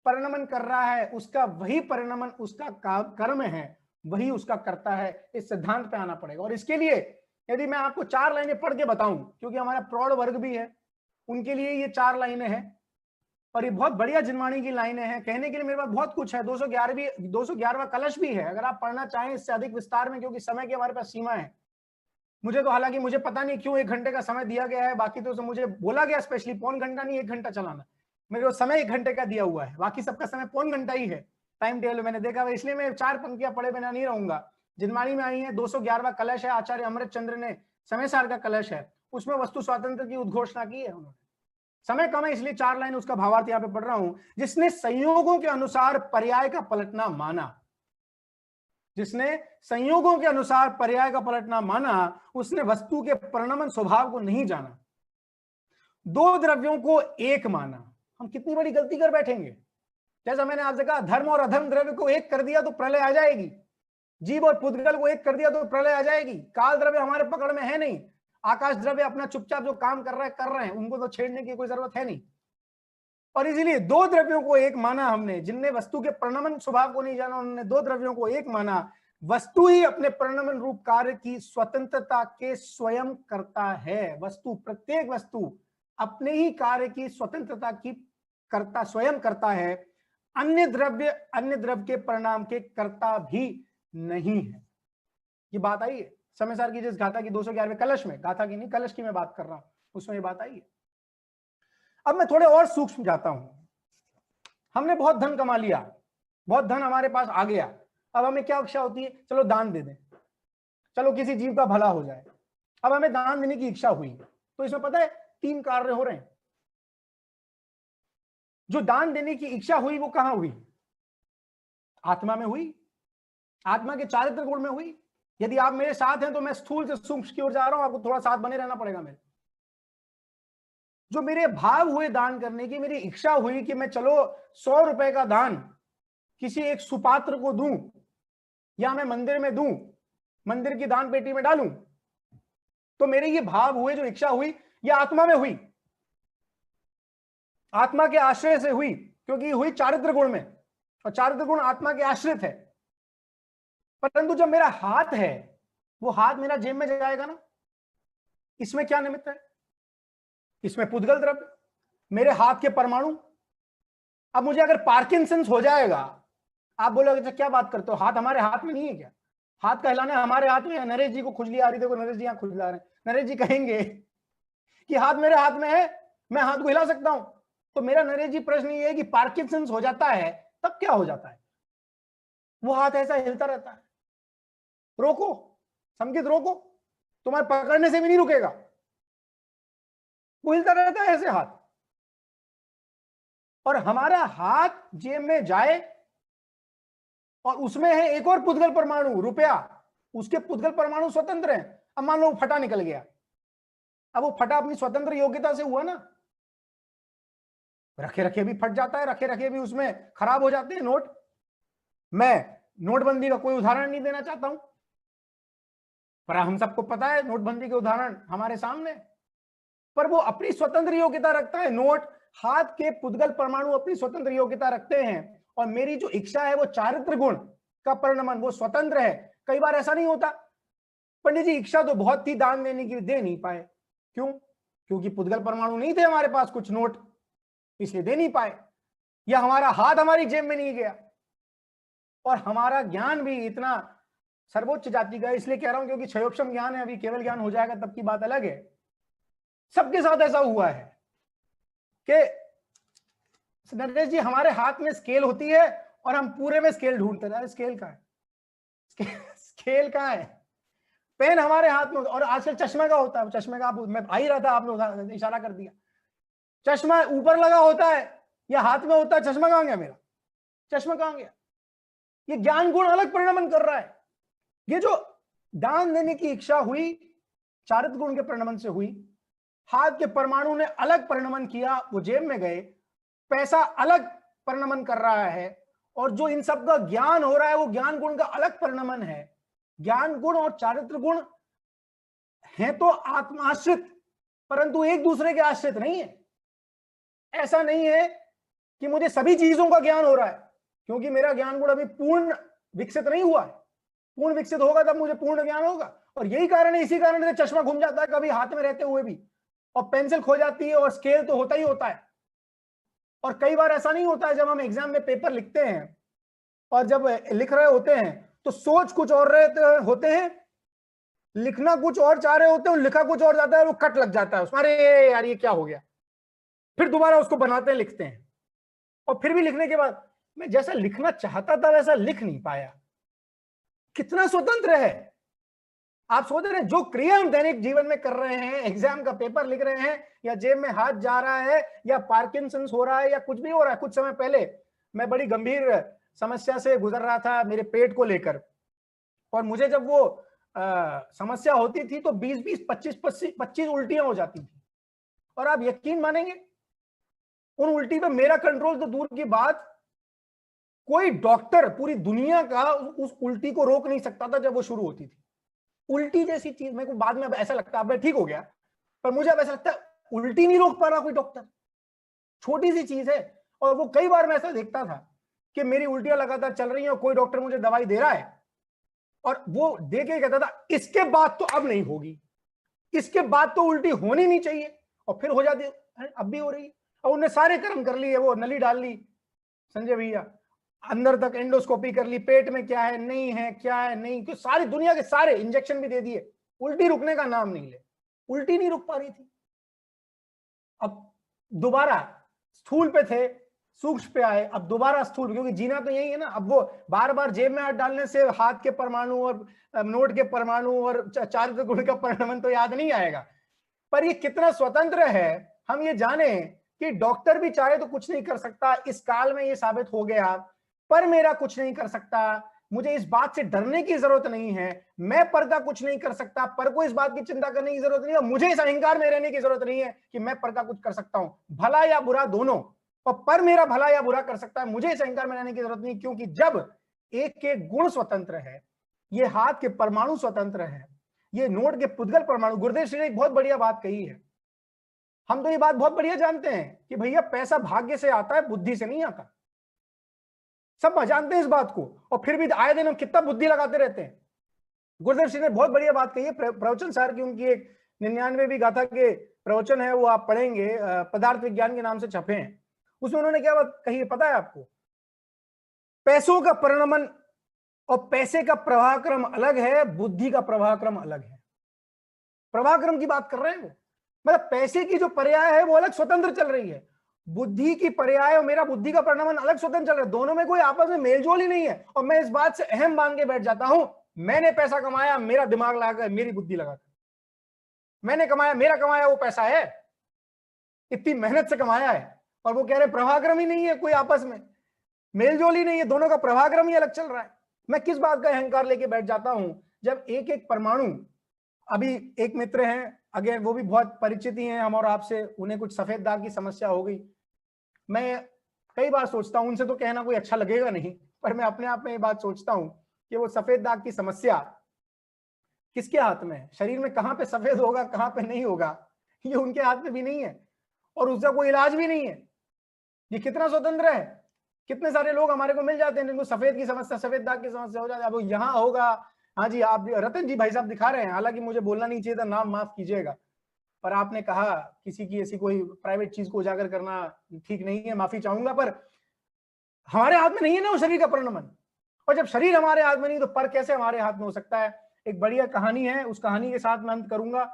परिणमन कर रहा है उसका वही परिणमन उसका कर्म है, वही उसका कर्ता है। इस सिद्धांत पे आना पड़ेगा। और इसके लिए यदि मैं आपको 4 लाइनें पढ़ के बताऊं, क्योंकि हमारा प्रौढ़ वर्ग भी है, उनके लिए ये 4 लाइनें हैं, और ये बहुत बढ़िया जिनवाणी की लाइनें हैं। कहने के लिए मेरे पास बहुत कुछ है, 211वां कलश भी है, अगर आप पढ़ना चाहें इससे अधिक विस्तार में, क्योंकि समय की हमारे पास सीमा है। मुझे तो हालांकि मुझे पता नहीं क्यों 1 घंटे का समय दिया गया है, बाकी तो मुझे बोला गया स्पेशली पौन घंटा नहीं 1 घंटा चलाना, मेरे को समय 1 घंटे का दिया हुआ है, बाकी सबका समय पौन घंटा ही है टाइम टेबल मैंने देखा हुआ, इसलिए मैं 4 पंक्तियां पढ़े बिना नहीं रहूंगा। जिनवाणी में आई है 211वां कलश है, आचार्य अमृत चंद्र ने समय सार का कलश है, उसमें वस्तु स्वातंत्र की उद्घोषणा की है उन्होंने। समय कम है इसलिए 4 लाइन उसका भावार्थ यहाँ पे पढ़ रहा हूं। जिसने संयोगों के अनुसार पर्याय का पलटना माना, जिसने संयोगों के अनुसार पर्याय का पलटना माना, उसने वस्तु के परिणमन स्वभाव को नहीं जाना। 2 द्रव्यों को एक माना, हम कितनी बड़ी गलती कर बैठेंगे। जैसा मैंने आपसे कहा, धर्म और अधर्म द्रव्य को एक कर दिया तो प्रलय आ जाएगी, जीव और पुद्गल को एक कर दिया तो प्रलय आ जाएगी। काल द्रव्य हमारे पकड़ में है नहीं, आकाश द्रव्य अपना चुपचाप जो काम कर रहे हैं, उनको तो छेड़ने की कोई जरूरत है नहीं। और इसीलिए दो द्रव्यों को एक माना हमने, जिनने वस्तु के परिणमन स्वभाव को नहीं जाना, उन्होंने दो द्रव्यों को एक माना। वस्तु ही अपने परिणमन रूप कार्य की स्वतंत्रता के स्वयं करता है। वस्तु, प्रत्येक वस्तु अपने ही कार्य की स्वतंत्रता की करता, स्वयं करता है। अन्य द्रव्य के परिणाम के कर्ता भी नहीं है। ये बात आई है समय सार की जिस गाथा की 211वें कलश में, गाथा की नहीं कलश की मैं बात कर रहा हूं, उसमें ये बात आई है। अब मैं थोड़े और सूक्ष्म जाता हूं। हमने बहुत धन कमा लिया, बहुत धन हमारे पास आ गया, अब हमें क्या इच्छा होती है, चलो दान दे दें, चलो किसी जीव का भला हो जाए। अब हमें दान देने की इच्छा हुई, तो इसमें पता है 3 कार्य हो रहे हैं। जो दान देने की इच्छा हुई वो कहां हुई? आत्मा में हुई, आत्मा के चारित्र गुण में हुई। यदि आप मेरे साथ हैं तो मैं स्थूल से सूक्ष्म की ओर जा रहा हूं, आपको थोड़ा साथ बने रहना पड़ेगा मेरे। जो मेरे भाव हुए दान करने की, मेरी इच्छा हुई कि मैं चलो 100 रुपए का दान किसी एक सुपात्र को दूं, या मैं मंदिर में दूं, मंदिर की दान पेटी में डालूं, तो मेरे ये भाव हुए, जो इच्छा हुई, ये आत्मा में हुई, आत्मा के आश्रय से हुई, क्योंकि हुई चारित्र गुण में, और चारित्र गुण आत्मा के आश्रित है। परंतु जब मेरा हाथ है, वो हाथ मेरा जेब में जाएगा ना, इसमें क्या निमित्त है? इसमें पुद्गल द्रव्य, मेरे हाथ के परमाणु। अब मुझे अगर पार्किंसंस हो जाएगा, आप बोलोगे अच्छा क्या बात करते हो, हाथ हमारे हाथ में नहीं है क्या? हाथ का हिलाना हमारे हाथ में है। नरेश जी को खुजली आ रही, देखो नरेश जी यहां खुजला रहे हैं। नरेश जी कहेंगे कि हाथ मेरे हाथ में है, मैं हाथ को हिला सकता हूं। तो मेरा नरेश जी प्रश्न ये है कि पार्किंसंस हो जाता है तब क्या हो जाता है? वो हाथ ऐसा हिलता रहता है। रोको संकित, रोको, तुम्हारे पकड़ने से भी नहीं रुकेगा, वो हिलता रहता है ऐसे हाथ। और हमारा हाथ जेब में जाए और उसमें है एक और पुद्गल परमाणु, रुपया, उसके पुद्गल परमाणु स्वतंत्र हैं। अब मान लो फटा निकल गया, अब वो फटा अपनी स्वतंत्र योग्यता से हुआ ना, रखे रखे भी फट जाता है, रखे रखे भी उसमें खराब हो जाते हैं नोट। मैं नोटबंदी का कोई उदाहरण नहीं देना चाहता हूं, पर हम सबको पता है नोटबंदी के उदाहरण हमारे सामने। पर वो अपनी स्वतंत्र योग्यता रखता है, नोट, हाथ के पुद्गल परमाणु अपनी स्वतंत्र योग्यता रखते हैं। और मेरी जो इच्छा है वो चारित्र गुण का परिणमन, वो स्वतंत्र है। कई बार ऐसा नहीं होता, पंडित जी इच्छा तो बहुत थी दान देने की, दे नहीं पाए। क्यों? क्योंकि पुद्गल परमाणु नहीं थे हमारे पास कुछ नोट, इसलिए दे नहीं पाए, या हमारा हाथ हमारी जेब में नहीं गया। और हमारा ज्ञान भी इतना सर्वोच्च जाति का, इसलिए कह रहा हूं क्योंकि क्षयोपम ज्ञान है, अभी केवल ज्ञान हो जाएगा तब की बात अलग है। सबके साथ ऐसा हुआ है कि नरेश जी हमारे हाथ में स्केल होती है और हम पूरे में स्केल ढूंढते रहे, स्केल कहां है, स्केल कहां है? पेन हमारे हाथ में, और आजकल चश्मे का होता है, चश्मे का मैं आ ही रहा था, आपने इशारा कर दिया। चश्मा ऊपर लगा होता है या हाथ में होता है, चश्मा कहां गया मेरा? चश्मा कहां गया? ये ज्ञान गुण अलग परिणमन कर रहा है। ये जो दान देने की इच्छा हुई, चारित्र गुण के परिणमन से हुई, हाथ के परमाणु ने अलग परिणमन किया, वो जेब में गए, पैसा अलग परिणमन कर रहा है, और जो इन सब का ज्ञान हो रहा है वो ज्ञान गुण का अलग परिणमन है। ज्ञान गुण और चारित्र गुण हैं तो आत्माश्रित, परंतु एक दूसरे के आश्रित नहीं है। ऐसा नहीं है कि मुझे सभी चीजों का ज्ञान हो रहा है, क्योंकि मेरा ज्ञान गुण अभी पूर्ण विकसित नहीं हुआ है। पूर्ण विकसित होगा तब मुझे पूर्ण ज्ञान होगा। और यही कारण है, इसी कारण से चश्मा घूम जाता है कभी हाथ में रहते हुए भी, और पेंसिल खो जाती है, और स्केल तो होता ही होता है। और कई बार ऐसा नहीं होता है, जब हम एग्जाम में पेपर लिखते हैं और जब लिख रहे होते हैं तो सोच कुछ और रहे होते हैं, लिखना कुछ और चाह रहे होते हैं, लिखा कुछ और जाता है, वो कट लग जाता है उसमें, अरे यार ये क्या हो गया, फिर दोबारा उसको बनाते हैं, लिखते हैं, और फिर भी लिखने के बाद मैं जैसा लिखना चाहता था वैसा लिख नहीं पाया। कितना स्वतंत्र है। आप सोच रहे हैं जो क्रिया हम दैनिक जीवन में कर रहे हैं, एग्जाम का पेपर लिख रहे हैं, या जेब में हाथ जा रहा है, या पार्किंसंस हो रहा है, या कुछ भी हो रहा है। कुछ समय पहले मैं बड़ी गंभीर समस्या से गुजर रहा था मेरे पेट को लेकर, और मुझे जब वो समस्या होती थी तो 20-20, 25-25 उल्टियां हो जाती थी। और आप यकीन मानेंगे, उन उल्टी पे मेरा कंट्रोल तो दूर की बात, कोई डॉक्टर पूरी दुनिया का उस उल्टी को रोक नहीं सकता था जब वो शुरू होती थी। उल्टी जैसी चीज मेरे को बाद में ऐसा लगता है, अब ठीक हो गया, पर मुझे अब ऐसा लगता है उल्टी नहीं रोक पा रहा कोई डॉक्टर। छोटी सी चीज है, और वो कई बार मैं ऐसा देखता था कि मेरी उल्टियां लगातार चल रही हैं और कोई डॉक्टर मुझे दवाई दे रहा है और वो दे के कहता था इसके बाद तो अब नहीं होगी, इसके बाद तो उल्टी होनी नहीं चाहिए, और फिर हो जाती है, अब भी हो रही है। और उन्हें सारे कर्म कर लिए, वो नली डाल ली संजय भैया, अंदर तक एंडोस्कोपी कर ली, पेट में क्या है नहीं है, क्या है नहीं, क्यों सारी दुनिया के सारे इंजेक्शन भी दे दिए, उल्टी रुकने का नाम नहीं ले, उल्टी नहीं रुक पा रही थी। अब दोबारा स्थूल पे थे, सूक्ष्म पे आए, अब दोबारा स्थूल, क्योंकि जीना तो यही है ना। अब वो बार बार जेब में हाथ डालने से हाथ के परमाणु और नोट के परमाणु और चारित्र गुण का परिणाम तो याद नहीं आएगा, पर ये कितना स्वतंत्र है हम ये जाने कि डॉक्टर भी चाहे तो कुछ नहीं कर सकता, इस काल में ये साबित हो गया, पर मेरा कुछ नहीं कर सकता, मुझे इस बात से डरने की जरूरत नहीं है, मैं पर का कुछ नहीं कर सकता, पर को इस बात की चिंता करने की जरूरत नहीं है, मुझे इस अहंकार में रहने की जरूरत नहीं है कि मैं पर का कुछ कर सकता हूं, भला या बुरा दोनों, और पर मेरा भला या बुरा कर सकता है, मुझे इस अहंकार में रहने की जरूरत नहीं, क्योंकि जब एक के गुण स्वतंत्र है, ये हाथ के परमाणु स्वतंत्र है, ये नोट के पुद्गल परमाणु। गुरुदेव श्री ने एक बहुत बढ़िया बात कही है, हम तो ये बात बहुत बढ़िया जानते हैं कि भैया पैसा भाग्य से आता है, बुद्धि से नहीं आता, सब जानते हैं इस बात को, और फिर भी आए दिन हम कितना बुद्धि लगाते रहते हैं। गुरुदेव श्री ने बहुत बढ़िया बात कही है, प्रवचन सार की उनकी एक 99वीं गाथा के प्रवचन है, वो आप पढ़ेंगे, पदार्थ विज्ञान के नाम से छपे हैं, उसमें उन्होंने क्या बात कही है पता है आपको? पैसों का परिणमन और पैसे का प्रवाह क्रम अलग है, बुद्धि का प्रवाह क्रम अलग है। प्रवाह क्रम की बात कर रहे हैं वो, मतलब पैसे की जो पर्याय है वो अलग स्वतंत्र चल रही है, बुद्धि की पर्याय और मेरा बुद्धि का परिणमन अलग स्वतंत्र चल रहा है, दोनों में कोई आपस में मेलजोल ही नहीं है। और मैं इस बात से अहम मान के बैठ जाता हूं, मैंने पैसा कमाया, मेरा दिमाग लगाकर, मेरी बुद्धि लगाकर, मैंने कमाया, मेरा कमाया वो पैसा है, इतनी मेहनत से कमाया है, और वो कह रहे प्रभाक्रम ही नहीं है, कोई आपस में मेलजोल ही नहीं है, दोनों का प्रभाक्रम ही अलग चल रहा है। मैं किस बात का अहंकार लेके बैठ जाता हूं जब एक एक परमाणु, अभी एक मित्र हैं, अगेन वो भी बहुत परिचित ही हैं हम और आपसे, उन्हें कुछ सफेद दाग की समस्या हो गई। मैं कई बार सोचता हूं, उनसे तो कहना कोई अच्छा लगेगा नहीं, पर मैं अपने आप में ये बात सोचता हूं कि वो सफेद दाग की समस्या किसके हाथ में है, शरीर में कहां पे सफेद होगा कहां पे नहीं होगा, ये उनके हाथ में भी नहीं है, और उसका कोई इलाज भी नहीं है। ये कितना स्वतंत्र है, कितने सारे लोग हमारे को मिल जाते हैं जिनको सफेद की समस्या, सफेद दाग की समस्या हो जाती है, अब यहाँ होगा, हाँ जी आप रतन जी भाई साहब दिखा रहे हैं, हालांकि मुझे बोलना नहीं चाहिए था, नाम माफ कीजिएगा, पर आपने कहा किसी की ऐसी कोई प्राइवेट चीज को उजागर करना ठीक नहीं है, माफी चाहूंगा, पर हमारे हाथ में नहीं है ना वो शरीर का परिणमन, और जब शरीर हमारे हाथ में नहीं तो पर कैसे हमारे हाथ में हो सकता है। एक बढ़िया कहानी है, उस कहानी के साथ मैं अंत करूंगा,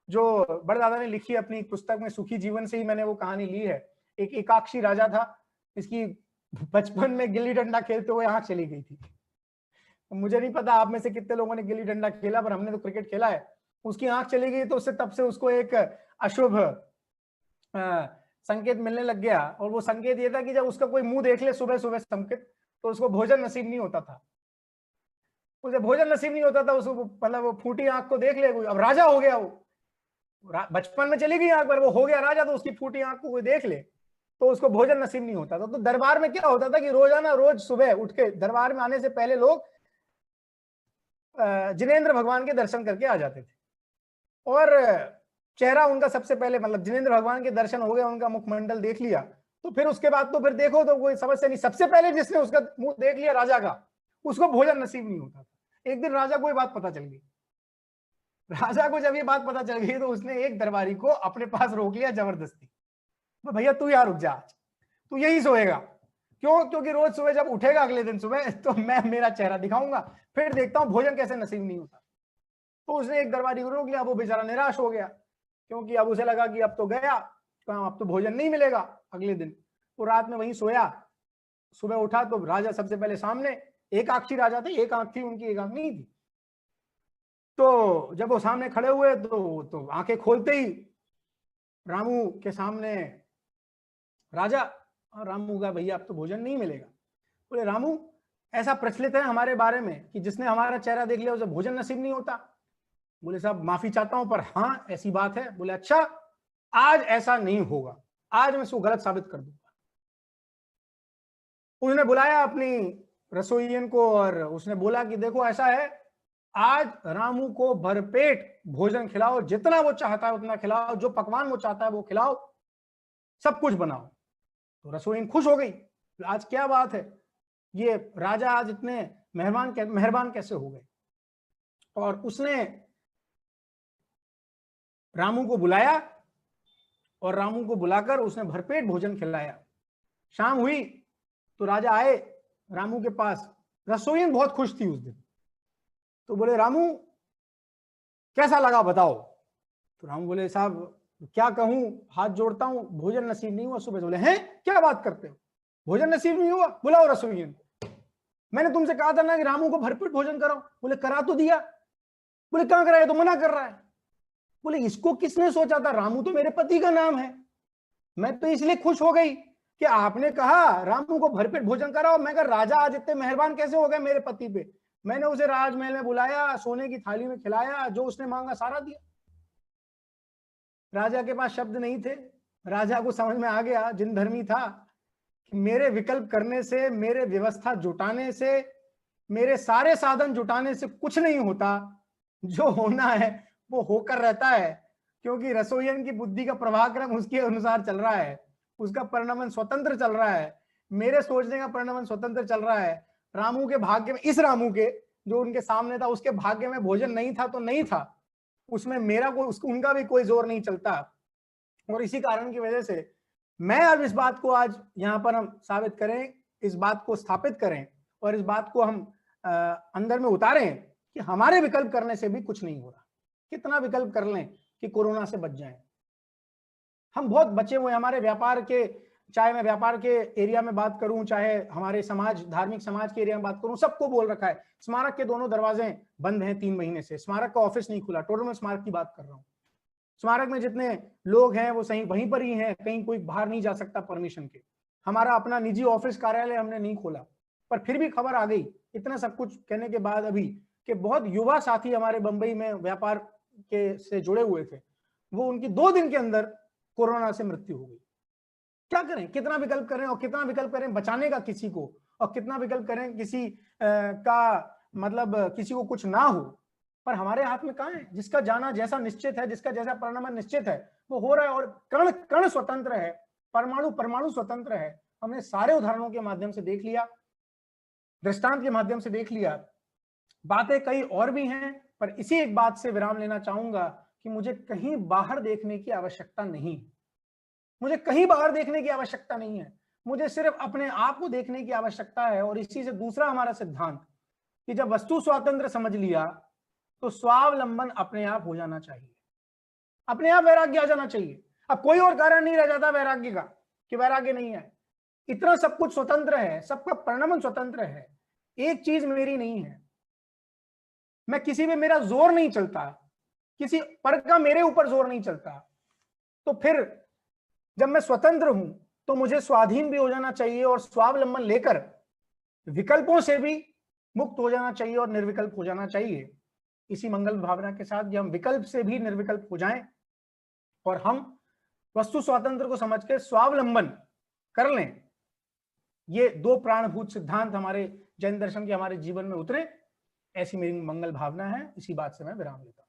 जो बड़दादा ने लिखी अपनी पुस्तक में, सुखी जीवन से ही मैंने वो कहानी ली है। एक एकाक्षी राजा था, इसकी बचपन में गिल्ली डंडा खेलते हुए आंख चली गई थी। मुझे नहीं पता आप में से कितने लोगों ने गिल्ली डंडा खेला, पर हमने तो क्रिकेट खेला है। उसकी आंख चली गई तो उससे तब से उसको एक अशुभ संकेत मिलने लग गया, और वो संकेत ये था कि जब उसका कोई मुंह देख ले सुबह सुबह संकेत, तो उसको भोजन नसीब नहीं होता था, उसे भोजन नसीब नहीं होता था, उसको मतलब वो फूटी आंख को देख ले कोई, अब राजा हो गया वो, बचपन में चली गई आंख पर वो हो गया राजा, तो उसकी फूटी आंख को कोई देख ले तो उसको भोजन नसीब नहीं होता था। तो दरबार में क्या होता था कि रोजाना रोज सुबह उठ के दरबार में आने से पहले लोग जिनेंद्र भगवान के दर्शन करके आ जाते थे, और चेहरा उनका सबसे पहले, मतलब जिनेंद्र भगवान के दर्शन हो गए, उनका मुखमंडल देख लिया, तो फिर उसके बाद तो फिर देखो तो कोई समस्या नहीं, सबसे पहले जिसने उसका मुंह देख लिया राजा का, उसको भोजन नसीब नहीं होता था। एक दिन राजा को ये बात पता चल गई, राजा को जब ये बात पता चल गई तो उसने एक दरबारी को अपने पास रोक लिया जबरदस्ती, तो भैया तू यहाँ रुक जा, तू यही सोएगा, क्यों? क्योंकि रोज सुबह जब उठेगा अगले दिन सुबह तो मैं मेरा चेहरा दिखाऊंगा, फिर देखता हूं भोजन कैसे नसीब नहीं होता। तो उसने एक दरबारी को रोक लिया, वो बेचारा निराश हो गया, क्योंकि अब उसे लगा कि अब तो गया काम, अब तो भोजन नहीं मिलेगा अगले दिन। वो रात में वहीं सोया, सुबह उठा तो राजा सबसे पहले सामने, एक आंखी राजा थे, एक आंख थी उनकी, एक आंख नहीं थी। तो जब वो सामने खड़े हुए तो आंखें खोलते ही रामू के सामने राजा, और रामू कहा भैया अब तो भोजन नहीं मिलेगा। बोले रामू ऐसा प्रचलित है हमारे बारे में कि जिसने हमारा चेहरा देख लिया उसे भोजन नसीब नहीं होता। बोले साहब माफी चाहता हूं पर हाँ ऐसी बात है। बोले अच्छा आज ऐसा नहीं होगा, आज मैं इसको गलत साबित कर दूंगा। उसने बुलाया अपनी रसोइयन को और उसने बोला कि देखो ऐसा है, आज रामू को भरपेट भोजन खिलाओ, जितना वो चाहता है उतना खिलाओ, जो पकवान वो चाहता है वो खिलाओ, सब कुछ बनाओ। तो रसोइयन खुश हो गई, आज क्या बात है, ये राजा आज इतने मेहरबान कैसे हो गए। और उसने रामू को बुलाया और रामू को बुलाकर उसने भरपेट भोजन खिलाया। शाम हुई तो राजा आए रामू के पास। रसोइयन बहुत खुश थी उस दिन, तो बोले रामू कैसा लगा बताओ। तो रामू बोले साहब क्या कहूं, हाथ जोड़ता हूं, भोजन नसीब नहीं हुआ सुबह से। बोले हैं क्या बात करते हो, भोजन नसीब नहीं हुआ, बुलाओ रसोइयन। मैंने तुमसे कहा था ना कि रामू को भरपेट भोजन कराओ। बोले करा तो दिया। बोले कहां कराया, तो मना कर रहा है। बोले इसको किसने सोचा था, रामू तो मेरे पति का नाम है, मैं तो इसलिए खुश हो गई कि आपने कहा रामू को भरपेट भोजन कराओ। मैं कहा राजा आज इतने मेहरबान कैसे हो गए मेरे पति पे, मैंने उसे राजमहल में बुलाया, सोने की थाली में खिलाया, जो उसने मांगा सारा दिया। राजा के पास शब्द नहीं थे। राजा को समझ में आ गया, जिन धर्मी था, कि मेरे विकल्प करने से, मेरे व्यवस्था जुटाने से, मेरे सारे साधन जुटाने से कुछ नहीं होता, जो होना है वो होकर रहता है। क्योंकि रसोइयन की बुद्धि का प्रभाक्रम उसके अनुसार चल रहा है, उसका परिणमन स्वतंत्र चल रहा है, मेरे सोचने का परिणमन स्वतंत्र चल रहा है। रामू के भाग्य में, इस रामू के जो उनके सामने था, उसके भाग्य में भोजन नहीं था तो नहीं था, उसमें मेरा कोई, उनका भी कोई जोर नहीं चलता। और इसी कारण की वजह से मैं अब इस बात को आज यहाँ पर हम साबित करें, इस बात को स्थापित करें और इस बात को हम अंदर में उतारें कि हमारे विकल्प करने से भी कुछ नहीं हो रहा। कितना विकल्प कर लें कि कोरोना से बच जाएं। हम बहुत बचे हुए, हमारे व्यापार के, चाहे मैं व्यापार के एरिया में बात करूं, चाहे हमारे समाज, धार्मिक समाज के एरिया में बात करूं, सबको बोल रखा है स्मारक के दोनों दरवाजे बंद हैं 3 महीने से, स्मारक का ऑफिस नहीं खुला। टोटल में स्मारक की बात कर रहा हूं। स्मारक में जितने लोग हैं वो सही वहीं पर ही हैं, कहीं कोई बाहर नहीं जा सकता परमिशन के। हमारा अपना निजी ऑफिस कार्यालय हमने नहीं खोला, पर फिर भी खबर आ गई इतना सब कुछ कहने के बाद अभी कि बहुत युवा साथी हमारे बंबई में व्यापार के से जुड़े हुए थे, वो उनकी 2 दिन के अंदर कोरोना से मृत्यु हो गई। क्या करें, कितना विकल्प करें, और कितना विकल्प करें बचाने का किसी को, और कितना विकल्प करें किसी का मतलब किसी को कुछ ना हो। पर हमारे हाथ में कहां है, जिसका जाना जैसा निश्चित है, जिसका जैसा परिणाम निश्चित है वो हो रहा है। और कण कण स्वतंत्र है, परमाणु परमाणु स्वतंत्र है। हमने सारे उदाहरणों के माध्यम से देख लिया, दृष्टांत के माध्यम से देख लिया। बातें कई और भी हैं, पर इसी एक बात से विराम लेना चाहूंगा कि मुझे कहीं बाहर देखने की आवश्यकता नहीं है। मुझे कहीं बाहर देखने की आवश्यकता नहीं है, मुझे सिर्फ अपने आप को देखने की आवश्यकता है। और इसी से दूसरा हमारा सिद्धांत कि जब वस्तु स्वातंत्र समझ लिया तो स्वावलंबन अपने आप हो जाना चाहिए, अपने आप वैराग्य आ जाना चाहिए। अब कोई और कारण नहीं रह जाता वैराग्य का कि वैराग्य नहीं है। इतना सब कुछ स्वतंत्र है, सबका परिणमन स्वतंत्र है, एक चीज मेरी नहीं है, मैं किसी में मेरा जोर नहीं चलता, किसी पर का मेरे ऊपर जोर नहीं चलता। तो फिर जब मैं स्वतंत्र हूं तो मुझे स्वाधीन भी हो जाना चाहिए और स्वावलंबन लेकर विकल्पों से भी मुक्त हो जाना चाहिए और निर्विकल्प हो जाना चाहिए। इसी मंगल भावना के साथ कि हम विकल्प से भी निर्विकल्प हो जाएं और हम वस्तु स्वातंत्र को समझ के स्वावलंबन कर लें। ये 2 प्राणभूत सिद्धांत हमारे जैन दर्शन के हमारे जीवन में उतरे, ऐसी मेरी मंगल भावना है। इसी बात से मैं विराम लेता हूं।